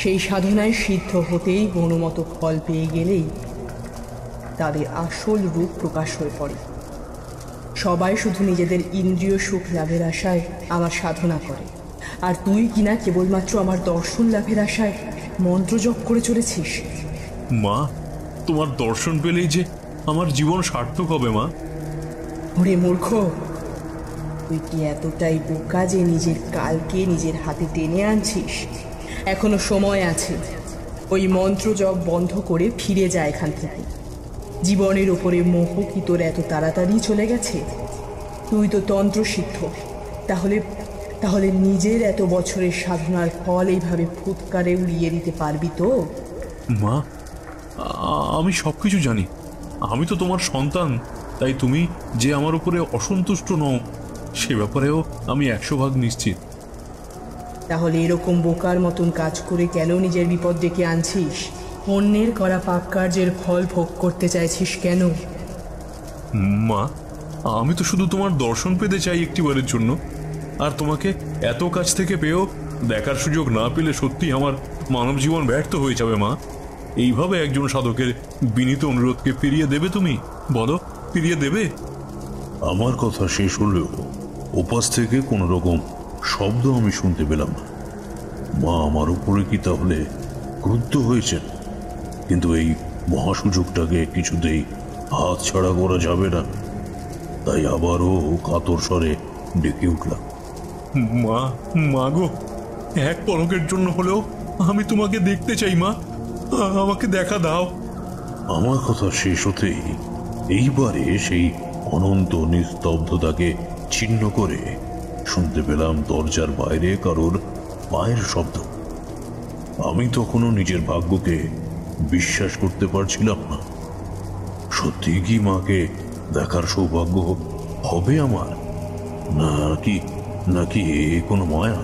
সেই সাধনায় সিদ্ধ হতেই বনমত ফল পেয়ে গেলেই তাদের আসল রূপ প্রকাশ হয়ে পড়ে। সবাই শুধু নিজেদের ইন্দ্রিয় সুখ লাভের আশায় আমার সাধনা করে, আর তুই কিনা কেবলমাত্র আমার দর্শন লাভের আশায় মন্ত্র জপ করে চলেছিস। মা, তোমার দর্শন পেলেই যে আমার জীবন সার্থক হবে মা। ওরে মূর্খ, তুই কি এতটাই বোকা যে নিজের কালকে নিজের হাতে টেনে আনছিস? এখনো সময় আছে। ওই মন্ত্র জপ বন্ধ করে ফিরে যা এখান থেকে। জীবনের ওপরে মোহ কি তোর এত তাড়াতাড়ি চলে গেছে? তুই তো তন্ত্র সিদ্ধ, তাহলে নিজের এত বছরের সাধনার ফল এইভাবে ফুৎকারে উড়িয়ে দিতে পারবি তো? মা, আমি সবকিছু জানি। আমি তো তোমার সন্তান। তাই তুমি যে আমার উপরে অসন্তুষ্ট নও সে ব্যাপারেও আমি 100% নিশ্চিত। তাহলে এরকম বোকার মতন কাজ করে কেন নিজের বিপদ ডেকে আনছিস? অন্যের করা পাপ কার্যের ফল ভোগ করতে চাইছিস কেন? মা, আমি তো শুধু তোমার দর্শন পেতে চাই একটিবারের জন্য, আর তোমাকে এত কাছ থেকে পেয়েও দেখার সুযোগ না পেলে সত্যি আমার মানব জীবন ব্যর্থ হয়ে যাবে। মা, এইভাবে একজন সাধকের বিনীত অনুরোধকে ফিরিয়ে দেবে তুমি? বলো, ফিরিয়ে দেবে? আমার কথা শেষ হলেও ওপাশ থেকে কোনো রকম শব্দ আমি শুনতে পেলাম না। মা আমার উপরে কি তাহলে ক্রুদ্ধ হয়েছেন? কিন্তু এই মহাসুযোগটাকে কিছুতেই হাত ছাড়া করা যাবে না, তাই আবারও কাতর স্বরে ডেকে উঠলাম, মা, মা গো, এক পলকের জন্য হলেও আমি তোমাকে দেখতে চাই মা, আমাকে দেখা দাও। আমার কথা শেষ হতেই এইবারে সেই অনন্ত নিস্তব্ধতাকে ছিন্ন করে শুনতে পেলাম দরজার বাইরে কারোর পায়ের শব্দ। আমি তখনও নিজের ভাগ্যকে বিশ্বাস করতে পারছিলাম না। সত্যি কি মাকে দেখার সৌভাগ্য হবে আমার, নাকি কোনো মায়া?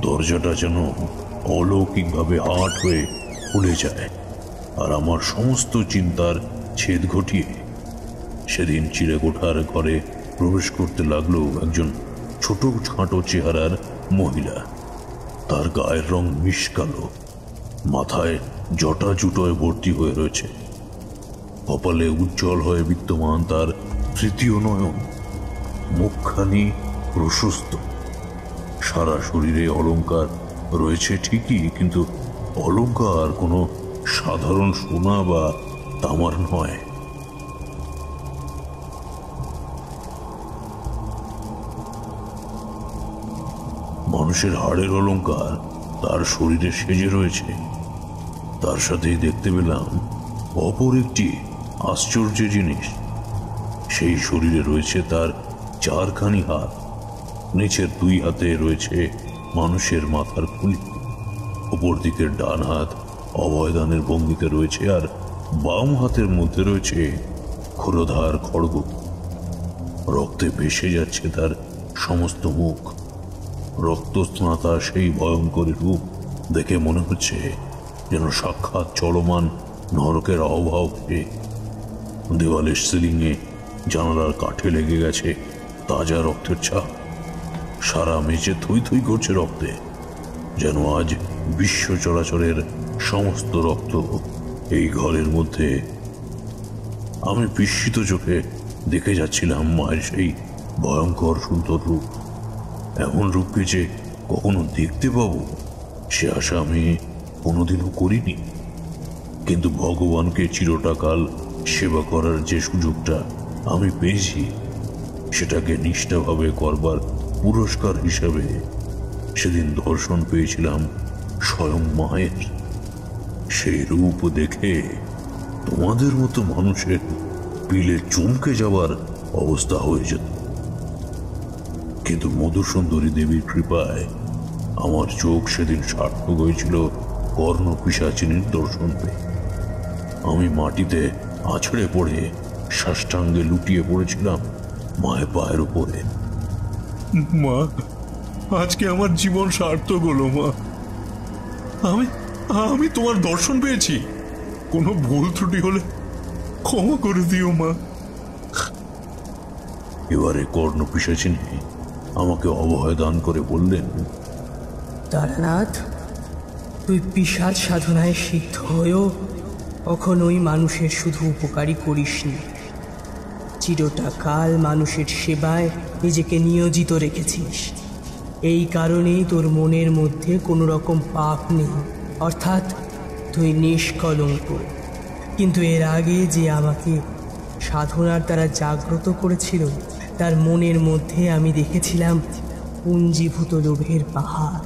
দরজাটা যেন অলৌকিকভাবে আট হয়ে খুলে যায়, আর আমার সমস্ত চিন্তার ছেদ ঘটিয়ে সেদিন চিড়েকোঠার ঘরে প্রবেশ করতে লাগলো একজন ছোট ছাঁটো চেহারার মহিলা। তার গায়ের রং মিশকালো, মাথায় জটা জুটোয় ভর্তি হয়ে রয়েছে, কপালে উজ্জ্বল হয়ে বিদ্যমান তার তৃতীয় নয়ন, মুখখানি প্রশস্ত। সারা শরীরে অলংকার রয়েছে ঠিকই, কিন্তু অলংকার কোনো সাধারণ সোনা বা তামার নয়। মানুষের হাড়ের অলংকার তার শরীরে সেজে রয়েছে। তার সাথেই দেখতে পেলাম অপর একটি আশ্চর্য জিনিস। সেই শরীরে রয়েছে তার 4খানি হাত, নিচের 2 হাতে রয়েছে মানুষের মাথার খুলি, অপর দিকের ডান হাত অভয়দানের ভঙ্গিতে রয়েছে, আর বাম হাতের মধ্যে রয়েছে ক্ষুরধার খড়গ। রক্তে ভেসে যাচ্ছে তার সমস্ত মুখ। রক্তস্নাতা সেই ভয়ঙ্কর রূপ দেখে মনে হচ্ছে যেন সাক্ষাৎ চলমান নরকের আহ্বায়কে। দেওয়ালের সিলিংয়ে জানালার কাঠে লেগে গেছে তাজা রক্তের ছাপ। সারা মেঝে থই থই করছে রক্তে, যেন আজ বিশ্ব চরাচরের সমস্ত রক্ত এই ঘরের মধ্যে। আমি বিস্মিত চোখে দেখে যাচ্ছিলাম মায়ের সেই ভয়ঙ্কর সুন্দর রূপ। এমন রূপকে যে কখনো দেখতে পাবো সে আশা আমি কোনোদিনও করিনি। কিন্তু ভগবানকে চিরটাকাল সেবা করার যে সুযোগটা আমি পেয়েছি, সেটাকে নিষ্ঠাভাবে করবার পুরস্কার হিসেবে সেদিন দর্শন পেয়েছিলাম স্বয়ং মায়ের। সেই রূপ দেখে তোমাদের মতো মানুষের পিলে চমকে যাওয়ার অবস্থা হয়ে যেত, কিন্তু মধুসুন্দরী দেবীর কৃপায় আমার চোখ সেদিন সার্থক হয়েছিল কর্ণপিশাচিনীর দর্শন পেয়ে। আমি মাটিতে আছড়ে পড়ে সাষ্টাঙ্গে লুটিয়ে পড়েছিলাম মায়ের পায়ের উপরে। মা, আজকে আমার জীবন সার্থক হলো মা। আমি তোমার দর্শন পেয়েছি। কোনো ভুল ত্রুটি হলে ক্ষমা করে দিও মা। এবারে কর্ণপিশাচিনী আমাকে অভয় দান করে বললেন, তারানাথ, তুই পিশাচ সাধনায় সিদ্ধ হয়েও কখনোই মানুষের শুধু উপকারই করিসনি, চিরটা কাল মানুষের সেবায় নিজেকে নিয়োজিত রেখেছিস। এই কারণেই তোর মনের মধ্যে কোনো রকম পাপ নেই, অর্থাৎ তুই নিষ্কলঙ্ক। কিন্তু এর আগে যে আমাকে সাধনার দ্বারা জাগ্রত করেছিল, তার মনের মধ্যে আমি দেখেছিলাম পুঞ্জীভূত লোভের পাহাড়।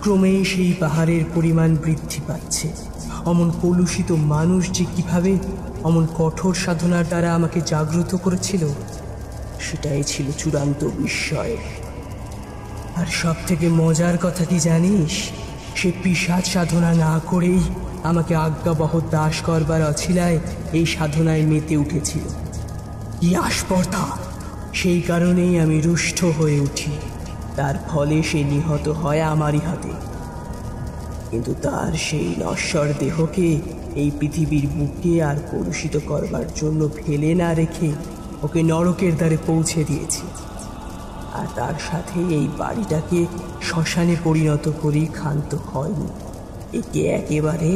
ক্রমেই সেই পাহাড়ের পরিমাণ বৃদ্ধি পাচ্ছে। অমন কলুষিত মানুষ যে কিভাবে অমন কঠোর সাধনার দ্বারা আমাকে জাগ্রত করেছিল, সেটাই ছিল চূড়ান্ত বিস্ময়। আর সব থেকে মজার কথা কি জানিস? সে পিশাচ সাধনা না করেই আমাকে আজ্ঞাবহ দাস করবার অছিলায় এই সাধনায় মেতে উঠেছিল। কি আস্পর্ধা! সেই কারণেই আমি রুষ্ট হয়ে উঠি। তার ফলে সে নিহত হয় আমারই হাতে। কিন্তু তার সেই নশ্বর দেহকে এই পৃথিবীর বুকে আর কলুষিত করবার জন্য ফেলে না রেখে ওকে নরকের দ্বারে পৌঁছে দিয়েছি। আর তার সাথে এই বাড়িটাকে শ্মশানে পরিণত করেই ক্ষান্ত হয়নি। একে একেবারে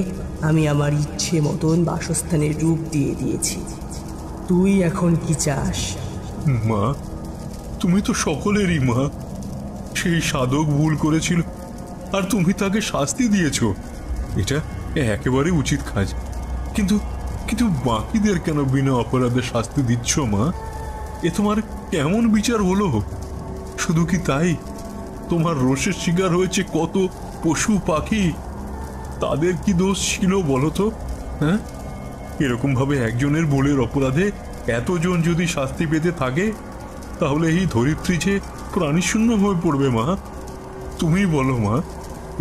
আমি আমার ইচ্ছে মতন বাসস্থানের রূপ দিয়ে দিয়েছি। তুই এখন কি চাস? মা, তুমি তো সকলেরই মা। সেই সাধক ভুল করেছিল আর তুমি তাকে শাস্তি দিয়েছ, এটা একেবারে উচিত কাজ। কিন্তু কিন্তু বাকিদের কেন বিনা অপরাধে শাস্তি দিচ্ছ মা? এ তোমার কেমন বিচার হলো? শুধু কি তাই, তোমার রোষের শিকার হয়েছে কত পশু পাখি, তাদের কি দোষ ছিল বলো তো? হ্যাঁ, এরকম ভাবে একজনের ভুলের অপরাধে এতজন যদি শাস্তি পেতে থাকে, তাহলে এই ধরিত্রী যে প্রাণীশূন্য হয়ে পড়বে মা। তুমি বলো মা,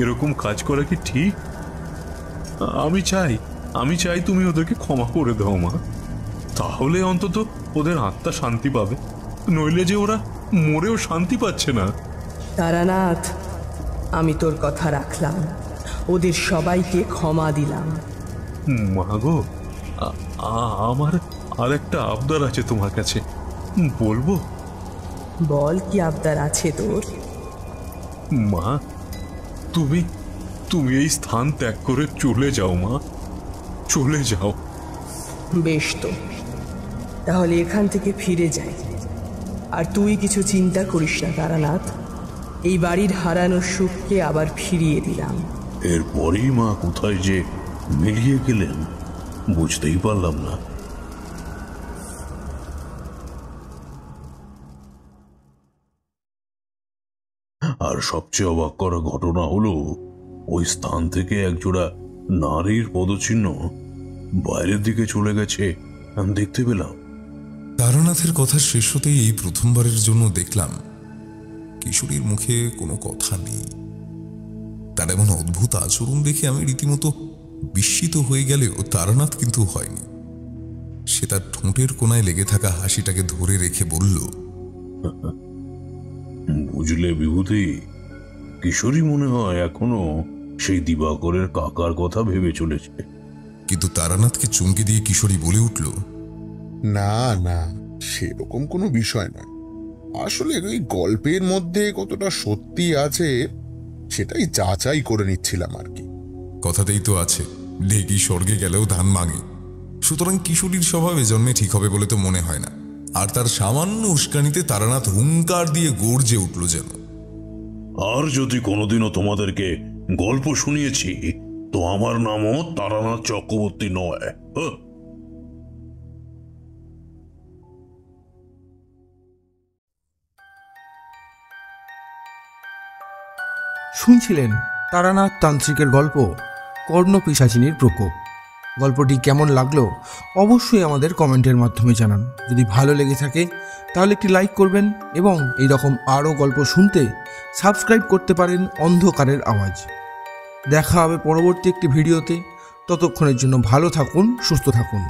এরকম কাজ করা কি ঠিক? আমি চাই তুমি ওদেরকে ক্ষমা করে দাও মা। তাহলে অন্তত ওদের আত্মা শান্তি পাবে, নইলে যে ওরা মরেও শান্তি পাচ্ছে না। তারানাথ, আমি তোর কথা রাখলাম, ওদের সবাইকে ক্ষমা দিলাম। মা গো, আমার আর একটা আবদার আছে তোমার কাছে, বলবো? বল, কি আবদার আছে তোর? মা, তুমি এই স্থান ত্যাগ করে চলে যাও মা, চলে যাও। বেশ, তো তাহলে এখান থেকে ফিরে যাই। আর তুই কিছু চিন্তা করিস না তারানাথ, এই বাড়ির হারানো সুখকে আবার ফিরিয়ে দিলাম। এরপরেই মা কোথায় যে মিলিয়ে গেলেন বুঝতেই পারলাম না। আর সবচেয়ে অবাক করা ঘটনা হলো, ওই স্থান থেকে একজোড়া নারীর পদচিহ্ন বাইরের দিকে চলে গেছে আমি দেখতে পেলাম। তারানাথের কথা শেষ হতেই এই প্রথমবারের জন্য দেখলাম কিশোরীর মুখে কোনো কথা নেই। তার এমন অদ্ভুত আচরণ দেখে আমি রীতিমতো বিস্মিত হয়ে গেলেও তারানাথ কিন্তু হয়নি। সে তার ঠোঁটের কোনায় লেগে থাকা হাসিটাকে ধরে রেখে বলল, বুঝলে বিভূতি, কিশোরী মনে হয় এখনো সেই দিবাকরের কাকার কথা ভেবে চলেছে। কিন্তু তারানাথকে চমকে দিয়ে কিশোরী বলে উঠল, না না, সেরকম কোনো বিষয় নয়। আসলে ওই গল্পের মধ্যে কতটা সত্যি আছে সেটাই যাচাই করে নিচ্ছিলাম আর কি। কথাতেই তো আছে, ঢেকি স্বর্গে গেলেও ধান মাগে। সুতরাং কিশোরীর স্বভাবে জন্মে ঠিক হবে বলে তো মনে হয় না। আর তার সামান্য উস্কানিতে তারানাথ হুঙ্কার দিয়ে গর্জে উঠল যেন। আর যদি কোনোদিনও তোমাদেরকে গল্প শুনিয়েছি, তো আমার নামও তারানাথ চক্রবর্তী নয়। শুনছিলেন তারানাথ তান্ত্রিকের গল্প কর্ণপিশাচিনীর প্রকোপ। গল্পটি কেমন লাগলো অবশ্যই আমাদের কমেন্টের মাধ্যমে জানান। যদি ভালো লেগে থাকে তাহলে একটি লাইক করবেন এবং এই রকম আরও গল্প শুনতে সাবস্ক্রাইব করতে পারেন অন্ধকারের আওয়াজ। দেখা হবে পরবর্তী একটি ভিডিওতে। ততক্ষণের জন্য ভালো থাকুন, সুস্থ থাকুন।